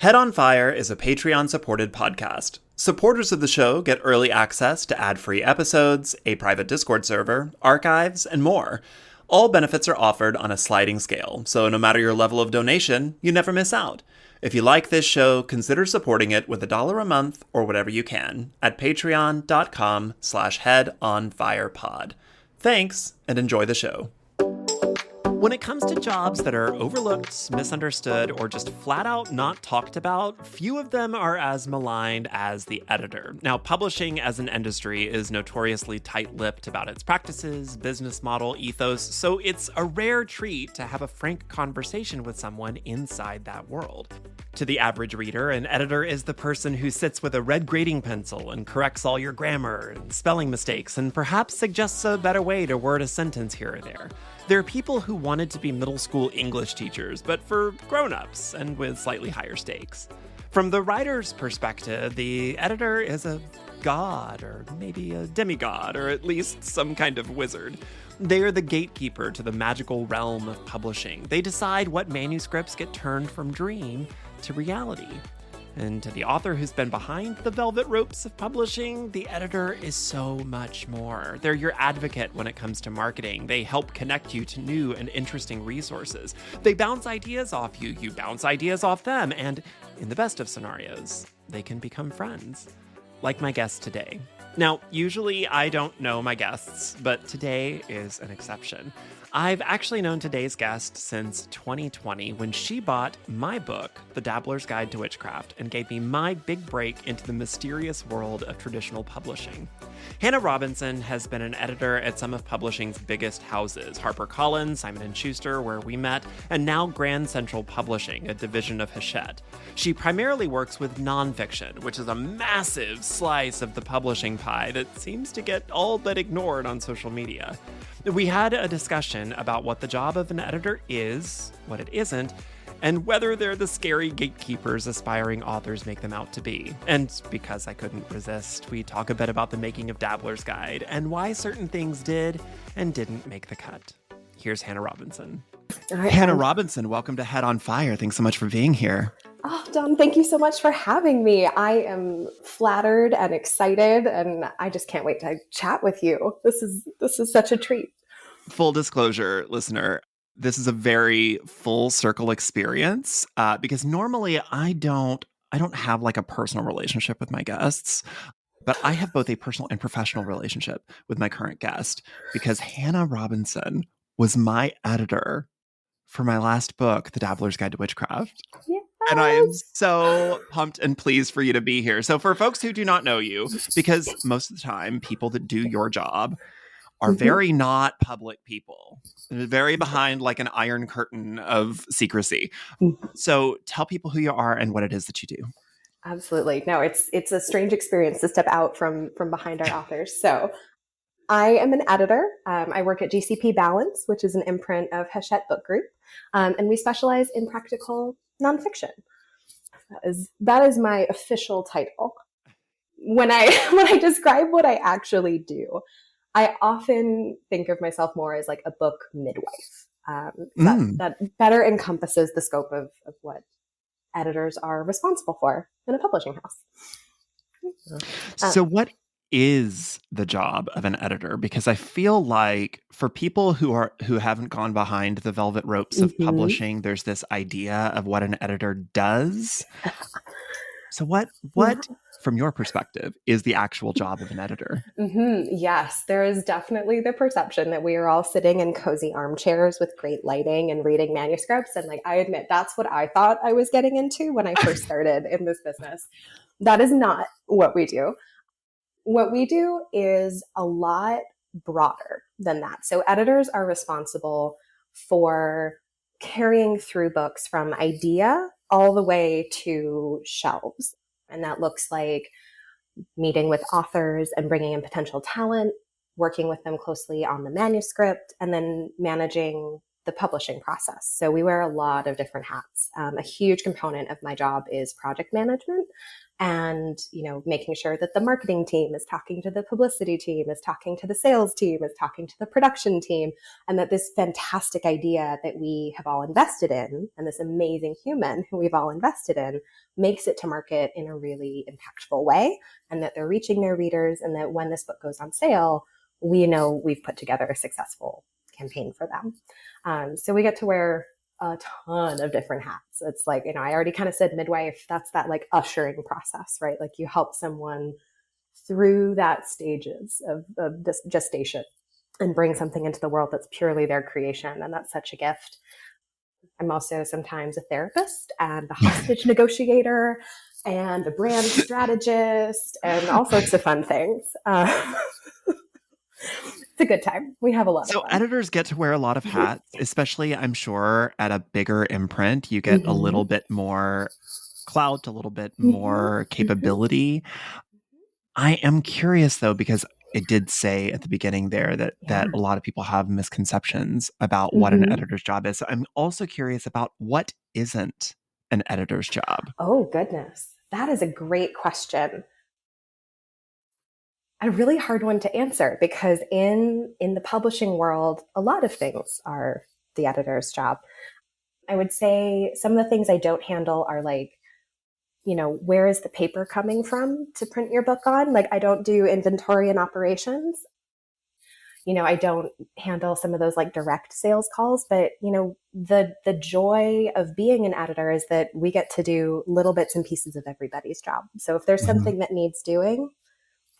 Head on Fire is a Patreon-supported podcast. Supporters of the show get early access to ad-free episodes, a private Discord server, archives, and more. All benefits are offered on a sliding scale, so no matter your level of donation, you never miss out. If you like this show, consider supporting it with $1 a month or whatever you can at patreon.com/headonfirepod. Thanks, and enjoy the show. When it comes to jobs that are overlooked, misunderstood, or just flat out not talked about, few of them are as maligned as the editor. Now, publishing as an industry is notoriously tight-lipped about its practices, business model, ethos, so it's a rare treat to have a frank conversation with someone inside that world. To the average reader, an editor is the person who sits with a red grading pencil and corrects all your grammar and spelling mistakes and perhaps suggests a better way to word a sentence here or there. There are people who wanted to be middle school English teachers, but for grown-ups and with slightly higher stakes. From the writer's perspective, the editor is a god, or maybe a demigod, or at least some kind of wizard. They are the gatekeeper to the magical realm of publishing. They decide what manuscripts get turned from dream to reality. And to the author who's been behind the velvet ropes of publishing, the editor is so much more. They're your advocate when it comes to marketing. They help connect you to new and interesting resources. They bounce ideas off you, you bounce ideas off them, and in the best of scenarios, they can become friends. Like my guest today. Now, usually I don't know my guests, but today is an exception. I've actually known today's guest since 2020 when she bought my book, The Dabbler's Guide to Witchcraft, and gave me my big break into the mysterious world of traditional publishing. Hannah Robinson has been an editor at some of publishing's biggest houses, HarperCollins, Simon & Schuster, where we met, and now Grand Central Publishing, a division of Hachette. She primarily works with nonfiction, which is a massive slice of the publishing pie that seems to get all but ignored on social media. We had a discussion about what the job of an editor is, what it isn't, and whether they're the scary gatekeepers aspiring authors make them out to be. And because I couldn't resist, we talk a bit about the making of Dabbler's Guide and why certain things did and didn't make the cut. Here's Hannah Robinson. Right. Hannah Robinson, welcome to Head on Fire. Thanks so much for being here. Oh, Don, thank you so much for having me. I am flattered and excited, and I just can't wait to chat with you. This is such a treat. Full disclosure, listener, this is a very full circle experience because normally I don't have like a personal relationship with my guests, but I have both a personal and professional relationship with my current guest because Hannah Robinson was my editor for my last book, The Dabbler's Guide to Witchcraft. Yes. And I am so pumped and pleased for you to be here. So for folks who do not know you, because most of the time people that do your job are very not public people. They're very behind like an iron curtain of secrecy. So tell people who you are and what it is that you do. Absolutely. No, it's a strange experience to step out from behind our authors. So I am an editor. I work at GCP Balance, which is an imprint of Hachette Book Group. And we specialize in practical nonfiction. That is my official title. When I describe what I actually do, I often think of myself more as like a book midwife. That better encompasses the scope of what editors are responsible for in a publishing house. So what is the job of an editor? Because I feel like for people who haven't gone behind the velvet ropes of publishing, there's this idea of what an editor does. So what from your perspective is the actual job of an editor? Yes, there is definitely the perception that we are all sitting in cozy armchairs with great lighting and reading manuscripts. And like, I admit, that's what I thought I was getting into when I first started in this business. That is not what we do. What we do is a lot broader than that. So editors are responsible for carrying through books from idea all the way to shelves. And that looks like meeting with authors and bringing in potential talent, working with them closely on the manuscript, and then managing the publishing process. So we wear a lot of different hats. A huge component of my job is project management and, making sure that the marketing team is talking to the publicity team, is talking to the sales team, is talking to the production team, and that this fantastic idea that we have all invested in and this amazing human who we've all invested in makes it to market in a really impactful way, and that they're reaching their readers, and that when this book goes on sale, we know we've put together a successful campaign for them. So we get to wear a ton of different hats. It's like, I already kind of said midwife, that's that like ushering process, right? Like you help someone through that stages of this gestation and bring something into the world that's purely their creation. And that's such a gift. I'm also sometimes a therapist and a hostage negotiator and a brand strategist and all sorts of fun things. It's a good time. We have a lot of fun. So editors get to wear a lot of hats, especially, I'm sure, at a bigger imprint. You get a little bit more clout, a little bit more capability. I am curious, though, because it did say at the beginning there that a lot of people have misconceptions about what an editor's job is. So I'm also curious about what isn't an editor's job. Oh, goodness. That is a great question. A really hard one to answer because in the publishing world, a lot of things are the editor's job. I would say some of the things I don't handle are like, where is the paper coming from to print your book on? Like I don't do inventory and operations. I don't handle some of those like direct sales calls, but the joy of being an editor is that we get to do little bits and pieces of everybody's job. So if there's something that needs doing,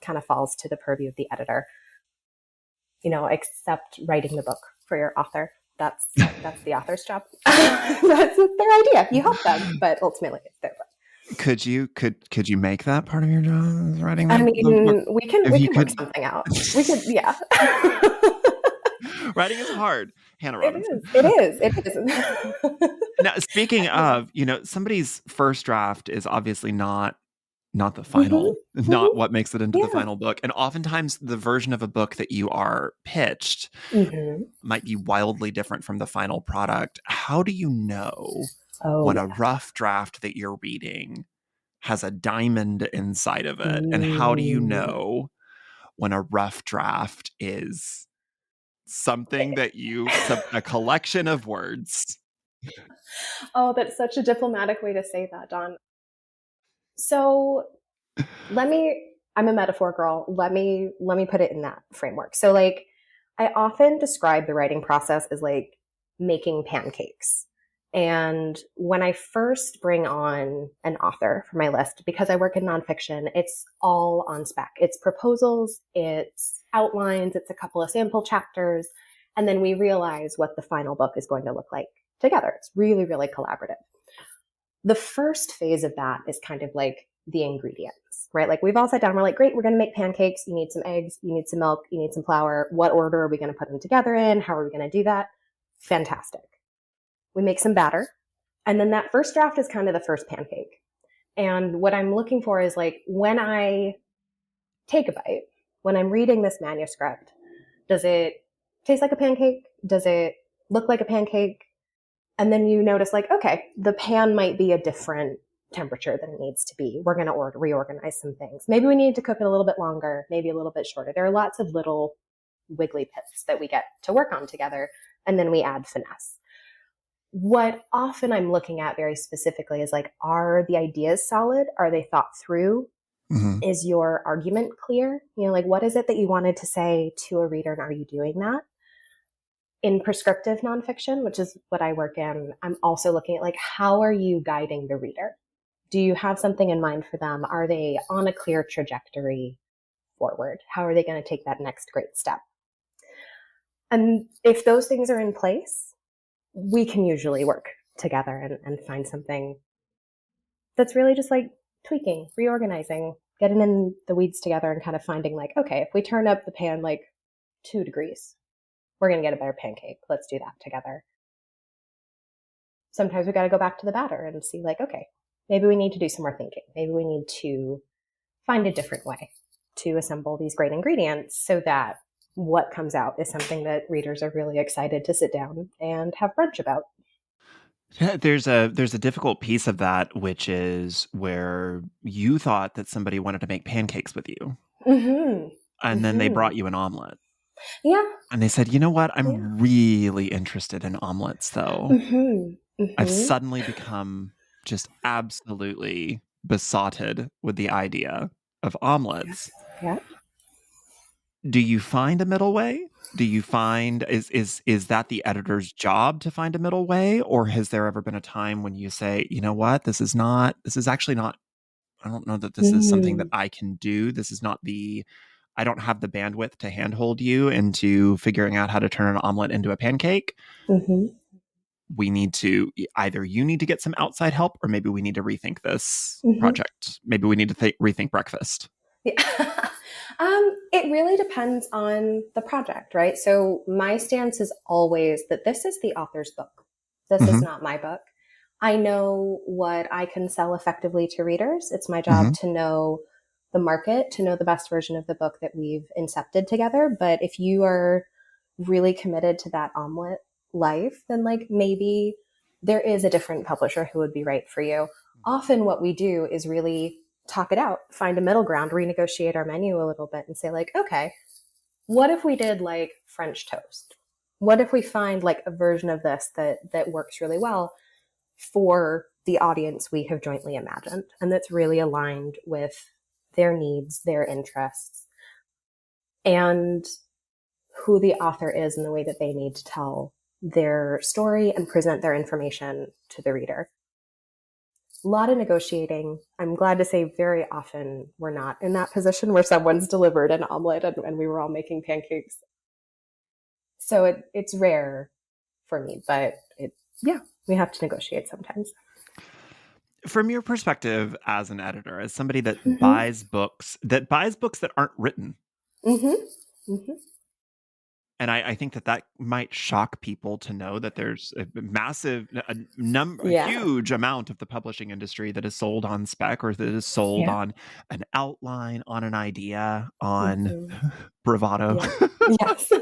kind of falls to the purview of the editor, except writing the book for your author. That's the author's job. That's their idea. You help them, but ultimately it's their book. Could you make that part of your job, writing that? I mean, we can work something out. We could, yeah. Writing is hard, Hannah Robinson. It is. Now, speaking of, somebody's first draft is obviously not the final, not what makes it into the final book. And oftentimes the version of a book that you are pitched might be wildly different from the final product. How do you know when a rough draft that you're reading has a diamond inside of it? And how do you know when a rough draft is something that a collection of words? Oh, that's such a diplomatic way to say that, Don. So I'm a metaphor girl. Let me put it in that framework. So like, I often describe the writing process as like making pancakes. And when I first bring on an author for my list, because I work in nonfiction, it's all on spec. It's proposals, it's outlines, it's a couple of sample chapters. And then we realize what the final book is going to look like together. It's really, really collaborative. The first phase of that is kind of like the ingredients, right? Like we've all sat down, we're like, great, we're going to make pancakes. You need some eggs, you need some milk, you need some flour. What order are we going to put them together in? How are we going to do that? Fantastic. We make some batter. And then that first draft is kind of the first pancake. And what I'm looking for is like, when I take a bite, when I'm reading this manuscript, does it taste like a pancake? Does it look like a pancake? And then you notice like, okay, the pan might be a different temperature than it needs to be. We're going to reorganize some things. Maybe we need to cook it a little bit longer, maybe a little bit shorter. There are lots of little wiggly bits that we get to work on together. And then we add finesse. What often I'm looking at very specifically is like, are the ideas solid? Are they thought through? Is your argument clear? Like what is it that you wanted to say to a reader and are you doing that? In prescriptive nonfiction, which is what I work in, I'm also looking at like, how are you guiding the reader? Do you have something in mind for them? Are they on a clear trajectory forward? How are they going to take that next great step? And if those things are in place, we can usually work together and find something that's really just like tweaking, reorganizing, getting in the weeds together and kind of finding like, okay, if we turn up the pan like 2 degrees, we're going to get a better pancake. Let's do that together. Sometimes we got to go back to the batter and see like, okay, maybe we need to do some more thinking. Maybe we need to find a different way to assemble these great ingredients so that what comes out is something that readers are really excited to sit down and have brunch about. Yeah, there's a difficult piece of that, which is where you thought that somebody wanted to make pancakes with you, Mm-hmm. and then they Mm-hmm. brought you an omelet. Yeah. And they said, you know what? Yeah. I'm really interested in omelets, though. Mm-hmm. I've Mm-hmm. suddenly become just absolutely besotted with the idea of omelets. Yeah. Do you find a middle way? Do you find is that the editor's job to find a middle way? Or has there ever been a time when you say, you know what, this is actually not, I don't know that this is something that Mm-hmm. I can do. This is not I don't have the bandwidth to handhold you into figuring out how to turn an omelet into a pancake. Mm-hmm. We need to either you need to get some outside help, or maybe we need to rethink this Mm-hmm. project. Maybe we need to rethink breakfast. Yeah. It really depends on the project, right? So my stance is always that this is the author's book. This is Mm-hmm, not my book. I know what I can sell effectively to readers. It's my job mm-hmm, to know the market, to know the best version of the book that we've incepted together. But if you are really committed to that omelet life, then like maybe there is a different publisher who would be right for you. Often what we do is really talk it out, find a middle ground, renegotiate our menu a little bit and say like, okay, what if we did like French toast? What if we find like a version of this that works really well for the audience we have jointly imagined and that's really aligned with their needs, their interests, and who the author is and the way that they need to tell their story and present their information to the reader. A lot of negotiating. I'm glad to say very often we're not in that position where someone's delivered an omelet and we were all making pancakes. So it's rare for me, but yeah, we have to negotiate sometimes. from your perspective as an editor, as somebody that Mm-hmm. buys books that aren't written, Mm-hmm. Mm-hmm. and I think that might shock people to know that there's a massive, a Yeah. huge amount of the publishing industry that is sold on spec, or that is sold Yeah. on an outline, on an idea, on Mm-hmm. bravado. Yeah. Yes.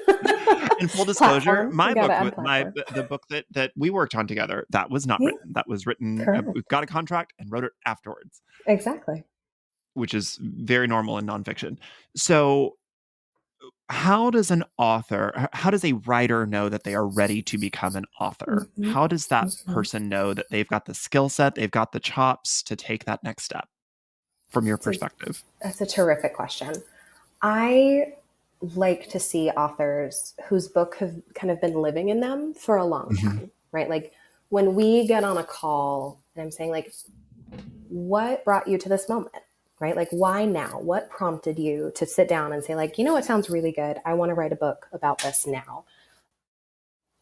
In full disclosure, Platform. We my got to book, add my platform. the book that we worked on together, that was not Yeah. written. That was written. We Correct. got a contract and wrote it afterwards, Exactly. which is very normal in nonfiction. So, how does a writer know that they are ready to become an author? Mm-hmm. How does that Mm-hmm. person know that they've got the skill set, they've got the chops to take that next step? From your So perspective. that's a terrific question. I like to see authors whose book have kind of been living in them for a long Mm-hmm. time, right? Like when we get on a call and I'm saying like, what brought you to this moment, right? Like why now? What prompted you to sit down and say like, you know, what sounds really good. I want to write a book about this now.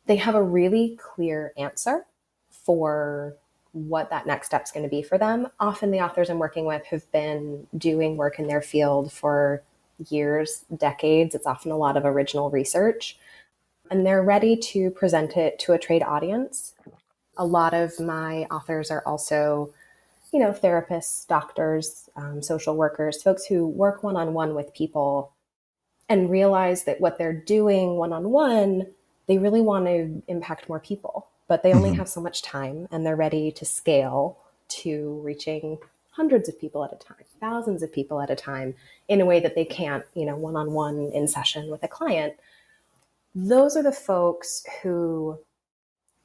They have a really clear answer for what that next step's going to be for them. Often the authors I'm working with have been doing work in their field for years, decades. It's often a lot of original research, and they're ready to present it to a trade audience. A lot of my authors are also, therapists, doctors, social workers, folks who work one-on-one with people and realize that what they're doing one-on-one, they really want to impact more people, but they only Mm-hmm. have so much time and they're ready to scale to reaching hundreds of people at a time, thousands of people at a time in a way that they can't, one-on-one in session with a client. Those are the folks who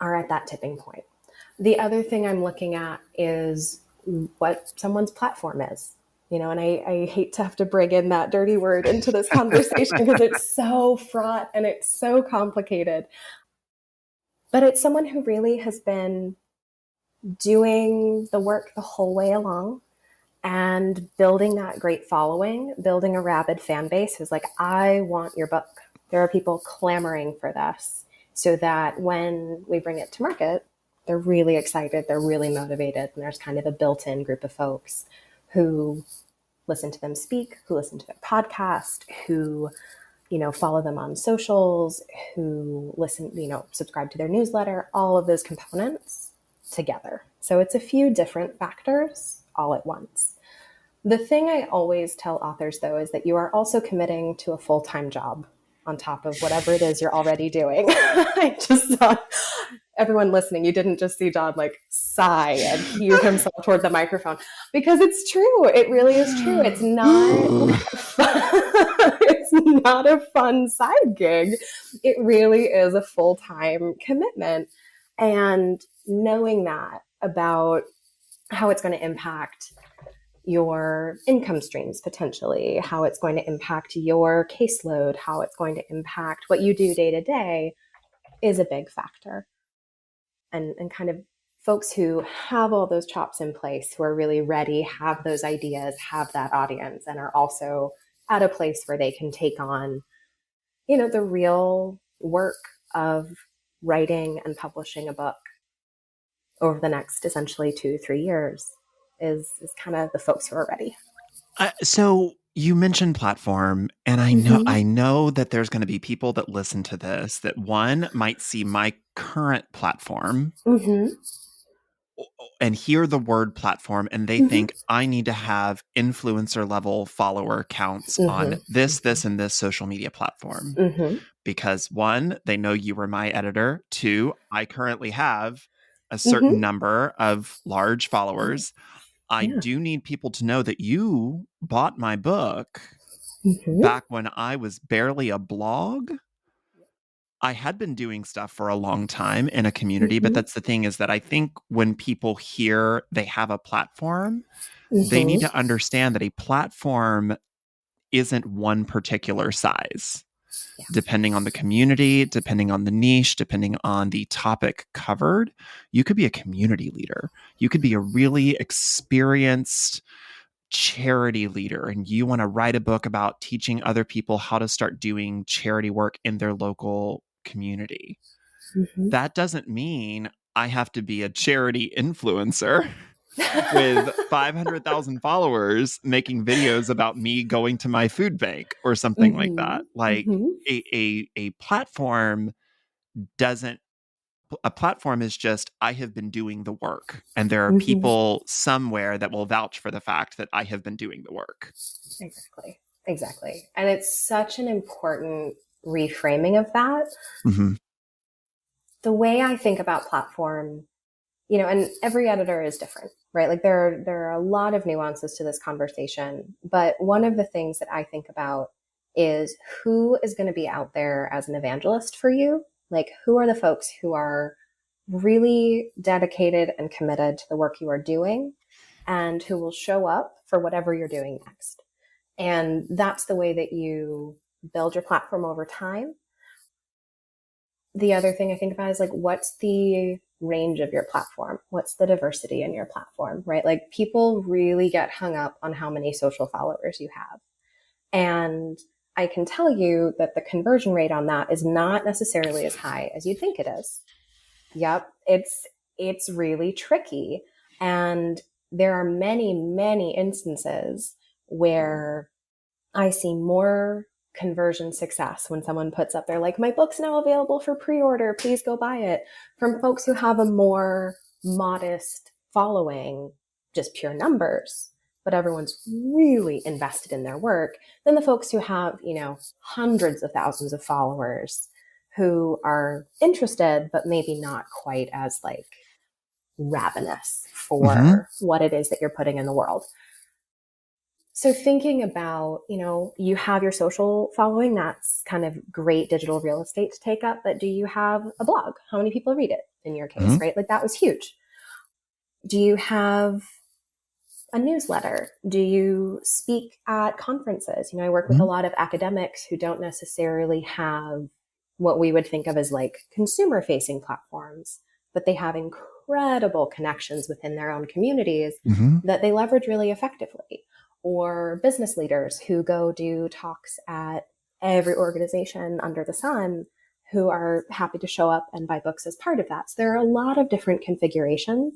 are at that tipping point. The other thing I'm looking at is what someone's platform is. And I hate to have to bring in that dirty word into this conversation because it's so fraught and it's so complicated. But it's someone who really has been doing the work the whole way along and building that great following, building a rabid fan base who's like, I want your book. There are people clamoring for this, so that when we bring it to market, they're really excited, they're really motivated, and there's kind of a built-in group of folks who listen to them speak, who listen to their podcast, who, follow them on socials, who listen, subscribe to their newsletter, all of those components together. So it's a few different factors all at once. The thing I always tell authors, though, is that you are also committing to a full-time job on top of whatever it is you're already doing. I just thought, everyone listening, you didn't just see Don like sigh and heave himself toward the microphone, because it's true. It really is true. It's not it's not a fun side gig. It really is a full-time commitment. And knowing that about how it's going to impact your income streams, potentially, how it's going to impact your caseload, how it's going to impact what you do day to day, is a big factor. And kind of folks who have all those chops in place, who are really ready, have those ideas, have that audience, and are also at a place where they can take on, the real work of writing and publishing a book over the next essentially 2-3 years, is kind of the folks who are ready. So you mentioned platform, and I know that there's going to be people that listen to this that, one, might see my current platform and hear the word platform, and they think I need to have influencer level follower counts on this, and this social media platform. Because, one, they know you were my editor. Two, I currently have a certain number of large followers. I do need people to know that you bought my book back when I was barely a blog. I had been doing stuff for a long time in a community, but that's the thing, is that I think when people hear they have a platform, they need to understand that a platform isn't one particular size. Yeah. Depending on the community, depending on the niche, depending on the topic covered, you could be a community leader. You could be a really experienced charity leader, and you want to write a book about teaching other people how to start doing charity work in their local community. That doesn't mean I have to be a charity influencer with 500,000 followers making videos about me going to my food bank or something like that. Like a platform doesn't, a platform is just, I have been doing the work, and there are people somewhere that will vouch for the fact that I have been doing the work. Exactly. And it's such an important reframing of that. The way I think about platform, and every editor is different, right? Like there are a lot of nuances to this conversation, but one of the things that I think about is who is going to be out there as an evangelist for you. Like, who are the folks who are really dedicated and committed to the work you are doing, and who will show up for whatever you're doing next. And that's the way that you build your platform over time. The other thing I think about is, like, what's the range of your platform? What's the diversity in your platform, right? Like, people really get hung up on how many social followers you have. And I can tell you that the conversion rate on that is not necessarily as high as you think it is. Yep. It's really tricky. And there are many, many instances where I see more conversion success when someone puts up there, like, my book's now available for pre-order, please go buy it, from folks who have a more modest following, just pure numbers, but everyone's really invested in their work, than the folks who have, hundreds of thousands of followers who are interested, but maybe not quite as like ravenous for what it is that you're putting in the world. So thinking about, you have your social following, that's kind of great digital real estate to take up, but do you have a blog? How many people read it in your case, right? Like, that was huge. Do you have a newsletter? Do you speak at conferences? I work with a lot of academics who don't necessarily have what we would think of as like consumer facing platforms, but they have incredible connections within their own communities that they leverage really effectively. Or business leaders who go do talks at every organization under the sun, who are happy to show up and buy books as part of that. So there are a lot of different configurations.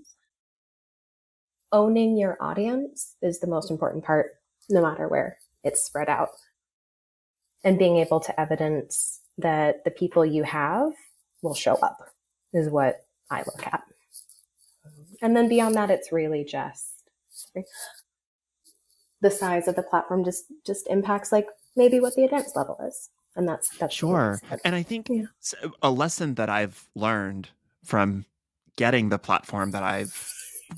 Owning your audience is the most important part, no matter where it's spread out. And being able to evidence that the people you have will show up is what I look at. And then beyond that, it's really just the size of the platform just impacts, like, maybe what the advanced level is. And that's Sure. And I think a lesson that I've learned from getting the platform that I've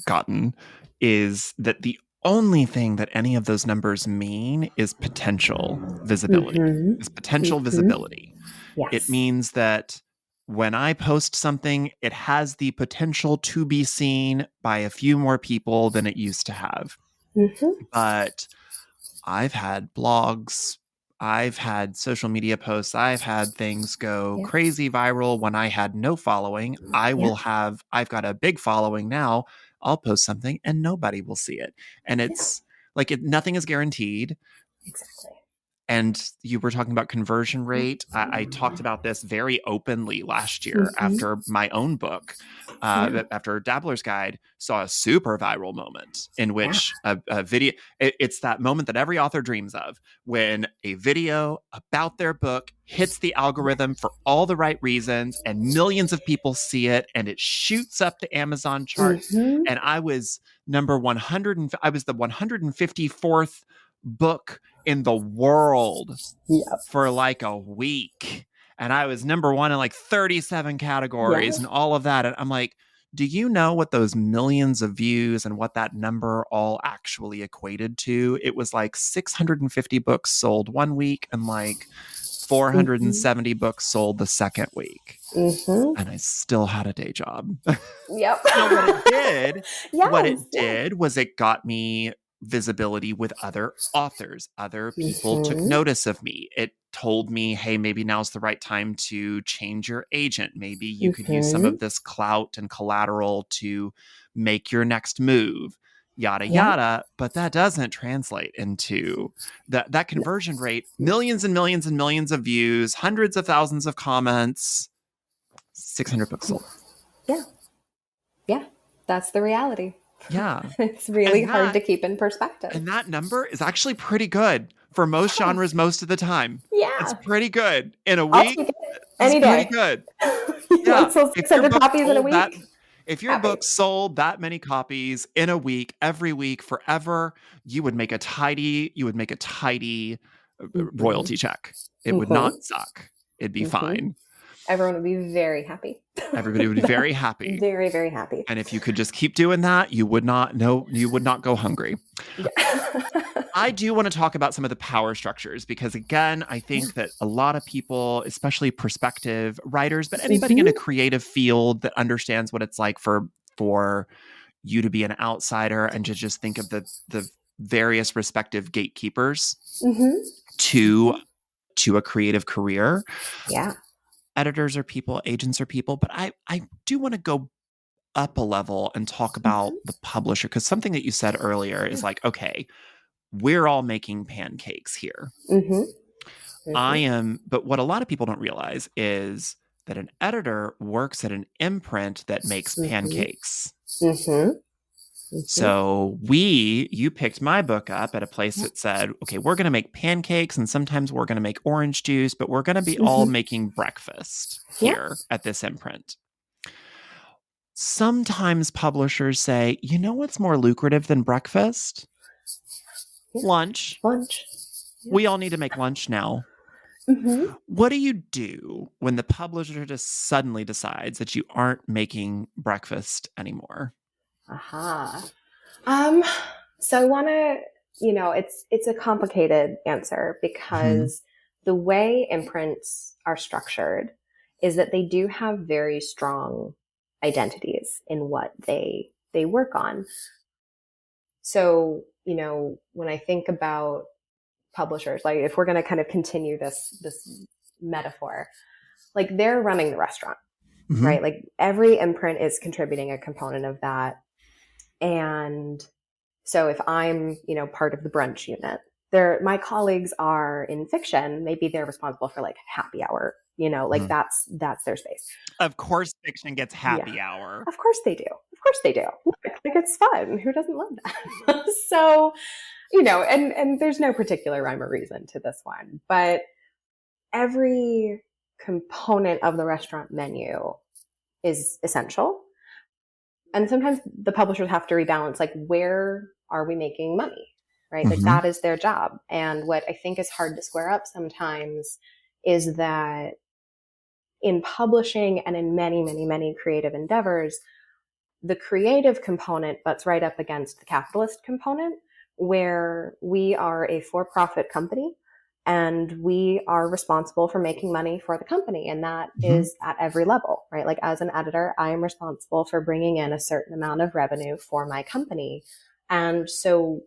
gotten is that the only thing that any of those numbers mean is potential visibility. Is potential visibility. Yes. It means that when I post something, it has the potential to be seen by a few more people than it used to have. But I've had blogs, I've had social media posts, I've had things go crazy viral when I had no following. I've got a big following now. I'll post something and nobody will see it. And it's like nothing is guaranteed. Exactly. And you were talking about conversion rate. I talked about this very openly last year after my own book, after Dabbler's Guide, saw a super viral moment in which a video, it's that moment that every author dreams of, when a video about their book hits the algorithm for all the right reasons and millions of people see it and it shoots up the Amazon charts. And I was number 100, I was the 154th book in the world for like a week. And I was number one in like 37 categories and all of that. And I'm like, do you know what those millions of views and what that number all actually equated to? It was like 650 books sold one week and like 470 books sold the second week. And I still had a day job. So what it did was it got me visibility with other authors. Other people took notice of me. It told me, hey, maybe now's the right time to change your agent. Maybe you could use some of this clout and collateral to make your next move, yada, yada. But that doesn't translate into that conversion rate. Millions and millions and millions of views, hundreds of thousands of comments, 600 books sold. Yeah. That's the reality. Yeah. It's really hard to keep in perspective. And that number is actually pretty good for most genres most of the time. Yeah. It's pretty good. In a week, any it's day. Pretty good. Sold 600 copies in a week. If your book sold that many copies in a week, every week, forever, you would make a tidy royalty check. It would not suck. It'd be fine. Everyone would be very happy. Everybody would be very happy. Very, very happy. And if you could just keep doing that, you would not go hungry. I do want to talk about some of the power structures because, again, I think that a lot of people, especially prospective writers, but anybody in a creative field that understands what it's like for you to be an outsider and to just think of the various respective gatekeepers to a creative career. Yeah. Editors are people, agents are people, but I do want to go up a level and talk about the publisher, because something that you said earlier is like, okay, we're all making pancakes here. But what a lot of people don't realize is that an editor works at an imprint that makes pancakes. So you picked my book up at a place that said, okay, we're going to make pancakes and sometimes we're going to make orange juice, but we're going to be all making breakfast here at this imprint. Sometimes publishers say, you know what's more lucrative than breakfast? Lunch. We all need to make lunch now. What do you do when the publisher just suddenly decides that you aren't making breakfast anymore? So I want to, it's a complicated answer because the way imprints are structured is that they do have very strong identities in what they work on. So, when I think about publishers, like if we're going to kind of continue this metaphor, like they're running the restaurant, right? Like every imprint is contributing a component of that. And so if I'm, part of the brunch unit, my colleagues are in fiction, maybe they're responsible for like happy hour, that's their space. Of course fiction gets happy hour. Of course they do. Like it's fun. Who doesn't love that? So, and there's no particular rhyme or reason to this one, but every component of the restaurant menu is essential. And sometimes the publishers have to rebalance, like, where are we making money, right? Like that is their job. And what I think is hard to square up sometimes is that in publishing and in many, many, many creative endeavors, the creative component butts right up against the capitalist component, where we are a for-profit company and we are responsible for making money for the company. And that is at every level, right? Like as an editor, I am responsible for bringing in a certain amount of revenue for my company. And so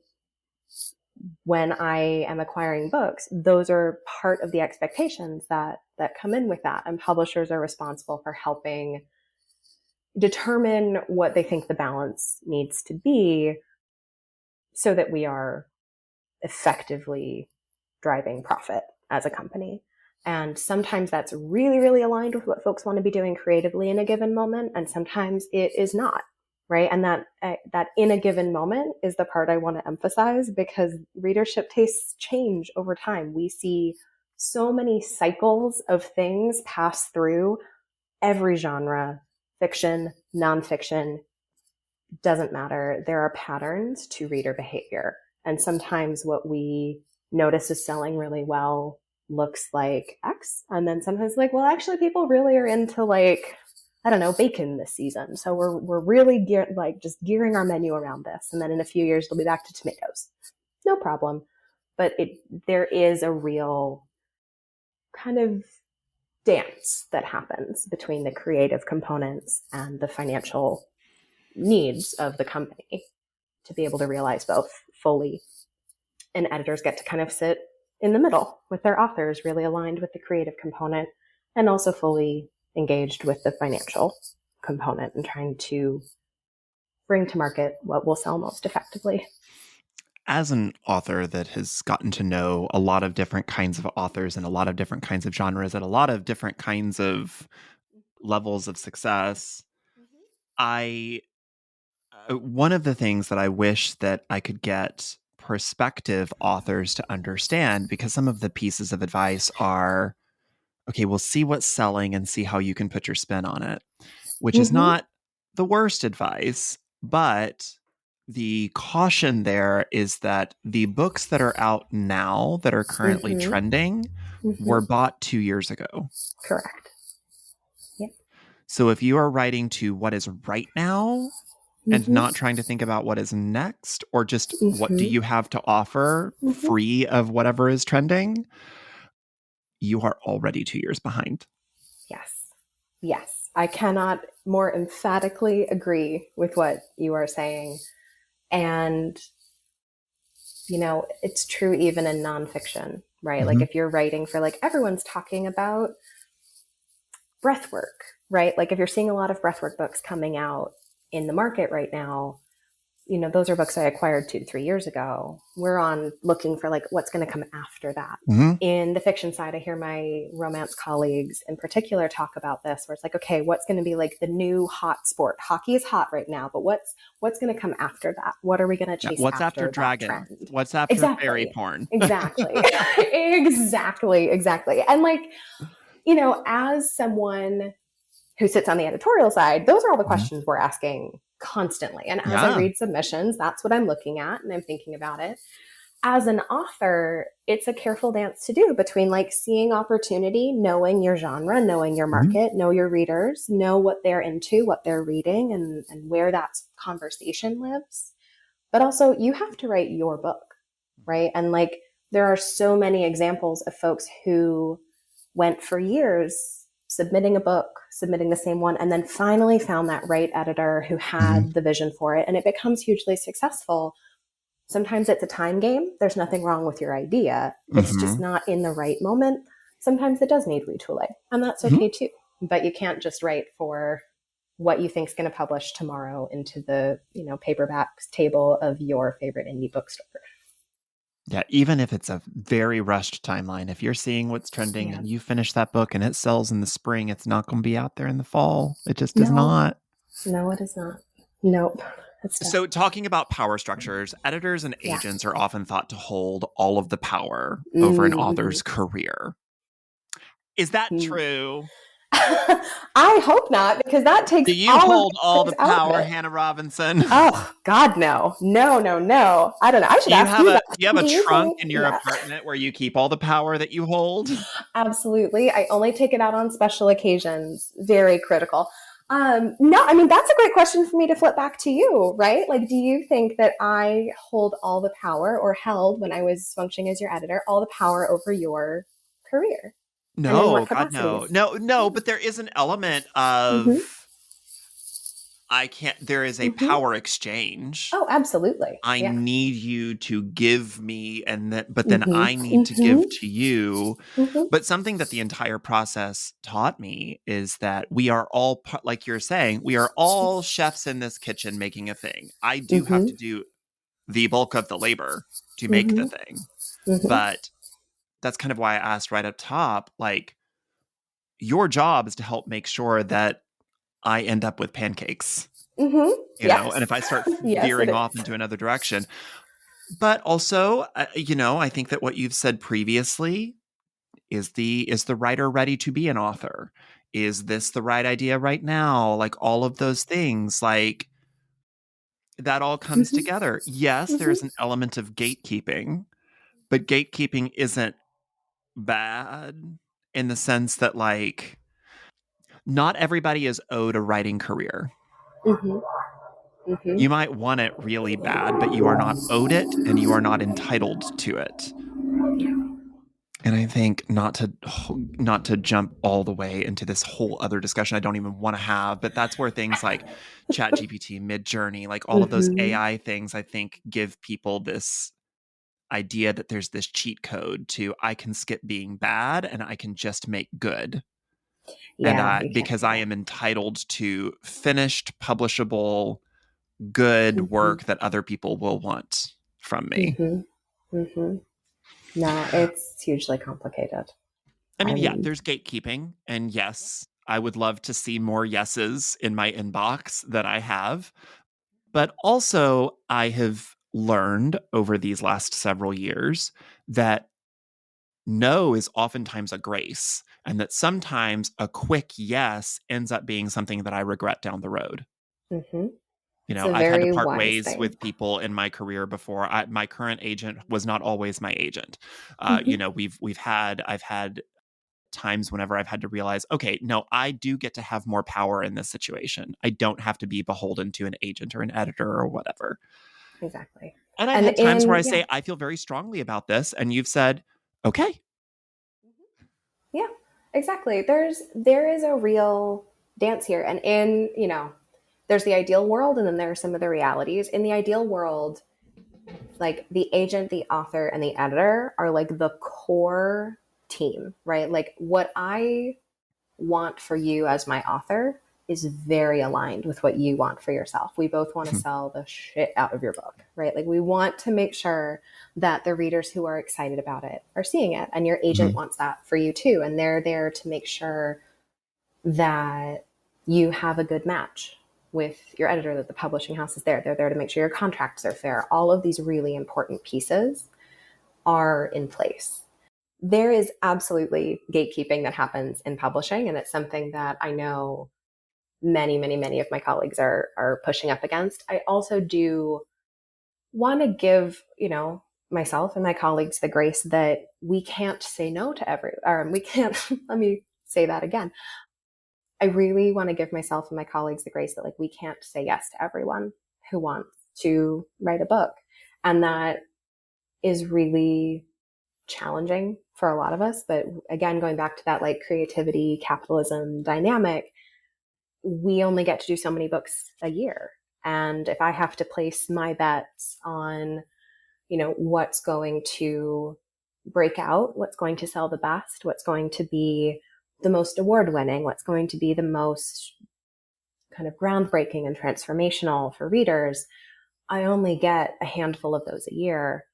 when I am acquiring books, those are part of the expectations that come in with that. And publishers are responsible for helping determine what they think the balance needs to be so that we are effectively driving profit as a company. And sometimes that's really, really aligned with what folks want to be doing creatively in a given moment. And sometimes it is not, right? And that in a given moment is the part I want to emphasize, because readership tastes change over time. We see so many cycles of things pass through every genre, fiction, nonfiction, doesn't matter. There are patterns to reader behavior. And sometimes what we notice is selling really well looks like X. And then sometimes like, well, actually people really are into like, I don't know, bacon this season. So we're really just gearing our menu around this. And then in a few years, it'll be back to tomatoes. No problem. But there is a real kind of dance that happens between the creative components and the financial needs of the company to be able to realize both fully. And editors get to kind of sit in the middle with their authors, really aligned with the creative component and also fully engaged with the financial component and trying to bring to market what will sell most effectively. As an author that has gotten to know a lot of different kinds of authors and a lot of different kinds of genres and a lot of different kinds of levels of success, one of the things that I wish that I could get prospective authors to understand, because some of the pieces of advice are, okay, we'll see what's selling and see how you can put your spin on it, which is not the worst advice, but the caution there is that the books that are out now that are currently trending were bought 2 years ago. Correct. Yep. So if you are writing to what is right now and not trying to think about what is next, or just what do you have to offer free of whatever is trending, you are already 2 years behind. Yes. Yes. I cannot more emphatically agree with what you are saying. And, you know, it's true even in nonfiction, right? Like if you're writing for, like, everyone's talking about breathwork, right? Like if you're seeing a lot of breathwork books coming out in the market right now, you know, those are books I acquired 2 to 3 years ago. We're on looking for like what's going to come after that. In the fiction side, I hear my romance colleagues in particular talk about this, where it's like, okay, what's going to be like the new hot sport? Hockey is hot right now, but what's going to come after that? What are we going to chase? What's after dragon? Trend? What's after fairy porn? Exactly. Exactly. And like, you know, as someone who sits on the editorial side, those are all the questions we're asking constantly. And as I read submissions, that's what I'm looking at and I'm thinking about it. As an author, it's a careful dance to do between like seeing opportunity, knowing your genre, knowing your market, know your readers, know what they're into, what they're reading, and where that conversation lives. But also you have to write your book, right? And like there are so many examples of folks who went for years submitting a book, submitting the same one, and then finally found that right editor who had the vision for it, and it becomes hugely successful. Sometimes it's a time game. There's nothing wrong with your idea. It's just not in the right moment. Sometimes it does need retooling, and that's okay too. But you can't just write for what you think is going to publish tomorrow into the, you know, paperbacks table of your favorite indie bookstore. Yeah, even if it's a very rushed timeline, if you're seeing what's trending and you finish that book and it sells in the spring, it's not going to be out there in the fall. It just is not. No, it is not. Nope. So talking about power structures, editors and agents are often thought to hold all of the power over an author's career. Is that true? I hope not, because that takes Do you all of hold all the out of power, it. Hannah Robinson? Oh God, no, no, no, no. I don't know. I should ask you that. Do you have a Do you trunk think? in your Yeah, apartment where you keep all the power that you hold? absolutely. I only take it out on special occasions. Very critical. No, I mean, that's a great question for me to flip back to you, right? Like, do you think that I hold all the power, or held when I was functioning as your editor, all the power over your career? And in what No, God, no. capacities? No, but there is an element Mm-hmm. of there is a Mm-hmm. power exchange. Oh, absolutely. I Yeah. need you to give me, but then Mm-hmm. I need to Mm-hmm. give to you. Mm-hmm. But something that the entire process taught me is that we are all, like you're saying, we are all chefs in this kitchen making a thing. I do have Mm-hmm. to do the bulk of the labor to make the Mm-hmm. thing. Mm-hmm. But that's kind of why I asked right up top, like, your job is to help make sure that I end up with pancakes, Mm-hmm. and Yes. if I start Yes, it veering off is. into another direction. But also, I think that what you've said previously is the writer ready to be an author? Is this the right idea right now? Like, all of those things, like, that all comes Mm-hmm. together. Yes, Mm-hmm. there's an element of gatekeeping, but gatekeeping isn't bad in the sense that, like, not everybody is owed a writing career. Mm-hmm. Mm-hmm. You might want it really bad, but you are not owed it and you are not entitled to it. And I think not to jump all the way into this whole other discussion I don't even want to have, but that's where things like ChatGPT, Midjourney, like all of those Mm-hmm. AI things, I think give people this idea that there's this cheat code to, I can skip being bad and I can just make good. And Yeah, you can't because do I that. am entitled to finished, publishable, good Mm-hmm. work that other people will want from me. Mm-hmm. Mm-hmm. No, it's hugely complicated. I mean, yeah, I'm. there's gatekeeping. And yes, I would love to see more yeses in my inbox that I have. But also, I have learned over these last several years that no is oftentimes a grace, and that sometimes a quick yes ends up being something that I regret down the road. Mm-hmm. It's You know, a I've had to very part wise ways thing. with people in my career before. My current agent was not always my agent. Mm-hmm. I've had times whenever I've had to realize, okay, no, I do get to have more power in this situation. I don't have to be beholden to an agent or an editor or whatever. Exactly. And I've And had times where I yeah. say, I feel very strongly about this. And you've said, okay. Yeah, exactly. There is a real dance here. And there's the ideal world, and then there are some of the realities. In the ideal world, like the agent, the author, and the editor are like the core team, right? Like what I want for you as my author is very aligned with what you want for yourself. We both want to sell the shit out of your book, right? Like we want to make sure that the readers who are excited about it are seeing it. And your agent wants that for you too. And they're there to make sure that you have a good match with your editor, that the publishing house is there. They're there to make sure your contracts are fair. All of these really important pieces are in place. There is absolutely gatekeeping that happens in publishing, and it's something that I know many, many, many of my colleagues are pushing up against. I also do want to give, myself and my colleagues the grace that we can't say no to we can't, let me say that again. I really want to give myself and my colleagues the grace that like we can't say yes to everyone who wants to write a book. And that is really challenging for a lot of us. But again, going back to that like creativity, capitalism dynamic, we only get to do so many books a year. And if I have to place my bets on, what's going to break out, what's going to sell the best, what's going to be the most award winning, what's going to be the most kind of groundbreaking and transformational for readers, I only get a handful of those a year.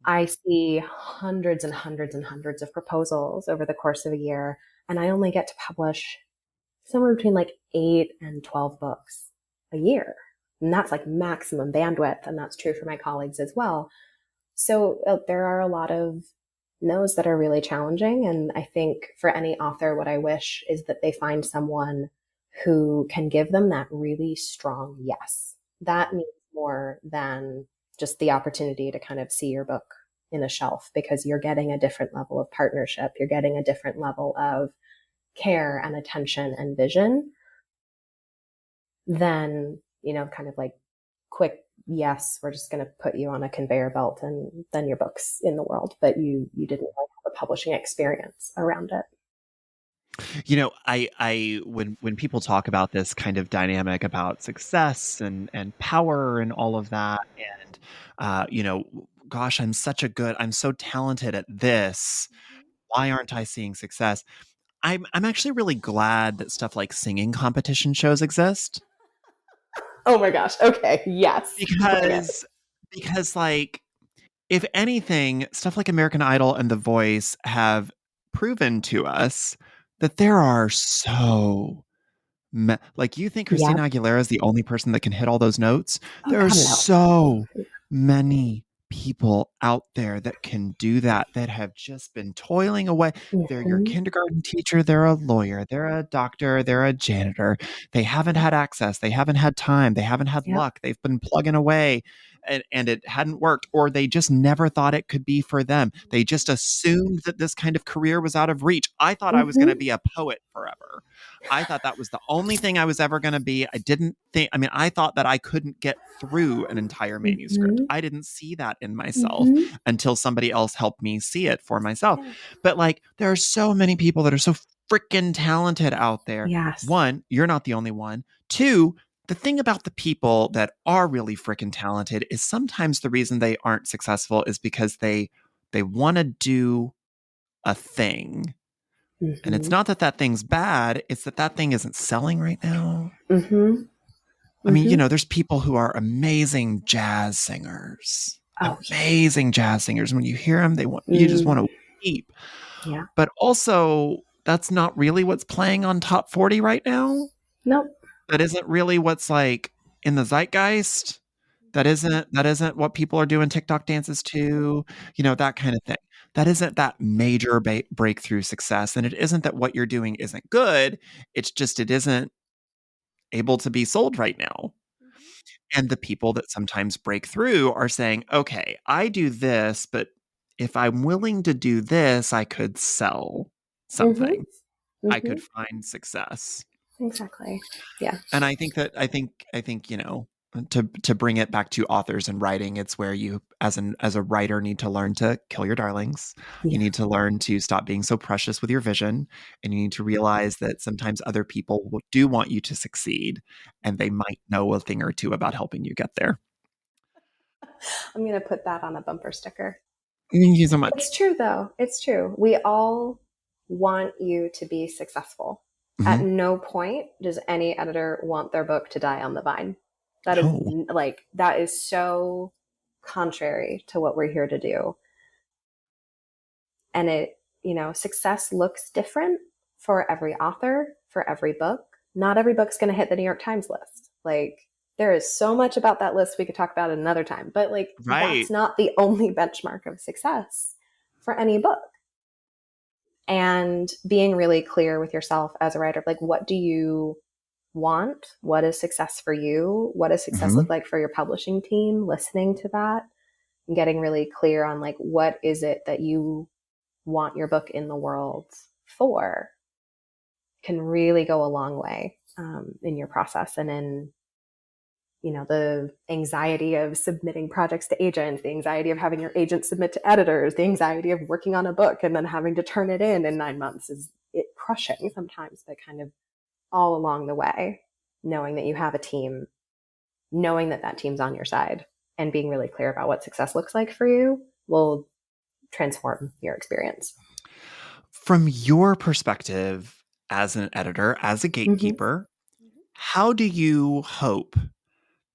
I see hundreds and hundreds and hundreds of proposals over the course of a year, and I only get to publish somewhere between like 8 and 12 books a year. And that's like maximum bandwidth. And that's true for my colleagues as well. So there are a lot of those that are really challenging. And I think for any author, what I wish is that they find someone who can give them that really strong yes. That means more than just the opportunity to kind of see your book in a shelf, because you're getting a different level of partnership. You're getting a different level of care and attention and vision than, kind of like quick, yes, we're just going to put you on a conveyor belt and then your book's in the world, but you didn't like have a publishing experience around it. I when people talk about this kind of dynamic about success and power and all of that, and gosh, I'm so talented at this. Why aren't I seeing success? I'm actually really glad that stuff like singing competition shows exist. Oh my gosh. Okay. Yes. Because like, if anything, stuff like American Idol and The Voice have proven to us that there are like, you think Yep. Christina Aguilera is the only person that can hit all those notes? Oh, There are God, no. so many people out there that can do that have just been toiling away. They're your kindergarten teacher, they're a lawyer, they're a doctor, they're a janitor. They haven't had access, they haven't had time, they haven't had luck. They've been plugging away and it hadn't worked, or they just never thought it could be for them. They just assumed that this kind of career was out of reach. I thought I was going to be a poet forever. I thought that was the only thing I was ever going to be. I thought that I couldn't get through an entire manuscript. I didn't see that in myself until somebody else helped me see it for myself. Yeah. But like, there are so many people that are so freaking talented out there. Yes. One, you're not the only one. Two, the thing about the people that are really freaking talented is sometimes the reason they aren't successful is because they want to do a thing. And it's not that thing's bad, it's that thing isn't selling right now. I mean, there's people who are amazing jazz singers. Amazing jazz singers. When you hear them, you just want to weep. Yeah. But also, that's not really what's playing on Top 40 right now. Nope. That isn't really what's like in the zeitgeist. That isn't what people are doing TikTok dances to, that kind of thing. That isn't that major breakthrough success. And it isn't that what you're doing isn't good. It's just, it isn't able to be sold right now. And the people that sometimes break through are saying, okay, I do this, but if I'm willing to do this, I could sell something. I could find success. Exactly. Yeah. And I think to bring it back to authors and writing, it's where you as a writer need to learn to kill your darlings. You need to learn to stop being so precious with your vision, and you need to realize that sometimes other people do want you to succeed, and they might know a thing or two about helping you get there. I'm going to put that on a bumper sticker. Thank you so much. It's true, though. It's true. We all want you to be successful. At no point does any editor want their book to die on the vine. That is so contrary to what we're here to do. And success looks different for every author, for every book. Not every book's going to hit the New York Times list. Like, there is so much about that list we could talk about at another time. But that's not the only benchmark of success for any book. And being really clear with yourself as a writer, like, what do you want? What is success for you? What does success look like for your publishing team? Listening to that and getting really clear on like, what is it that you want your book in the world for can really go a long way in your process and in, the anxiety of submitting projects to agents, the anxiety of having your agent submit to editors, the anxiety of working on a book and then having to turn it in 9 months is crushing sometimes, but kind of all along the way, knowing that you have a team, knowing that team's on your side, and being really clear about what success looks like for you will transform your experience. From your perspective as an editor, as a gatekeeper, how do you hope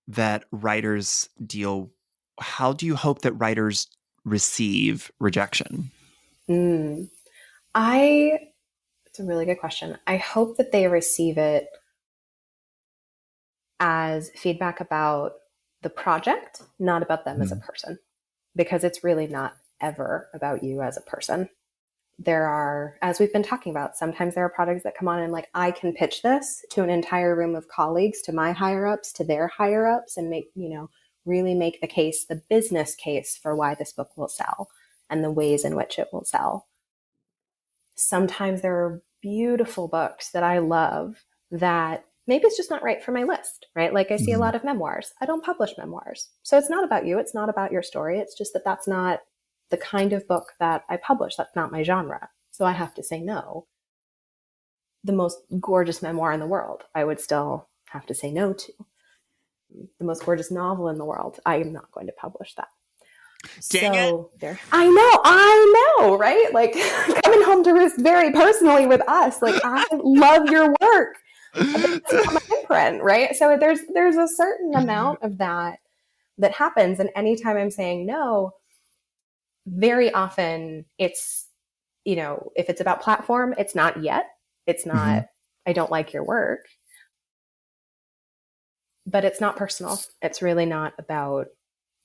that writers receive rejection? It's a really good question. I hope that they receive it as feedback about the project, not about them as a person, because it's really not ever about you as a person. There are, as we've been talking about, sometimes there are products that come on and like, I can pitch this to an entire room of colleagues, to my higher ups, to their higher ups, and make, really make the case, the business case for why this book will sell and the ways in which it will sell. Sometimes there are beautiful books that I love that maybe it's just not right for my list, right? Like I see a lot of memoirs. I don't publish memoirs. So it's not about you. It's not about your story. It's just that that's not the kind of book that I publish. That's not my genre. So I have to say no. The most gorgeous memoir in the world, I would still have to say no to. The most gorgeous novel in the world, I am not going to publish that. Dang so it. There, I know, right? Like coming home to roost very personally with us. Like I love your work. That's not my imprint, right? So there's a certain amount of that happens, and anytime I'm saying no, very often it's, if it's about platform, it's not yet. It's not. I don't like your work, but it's not personal. It's really not about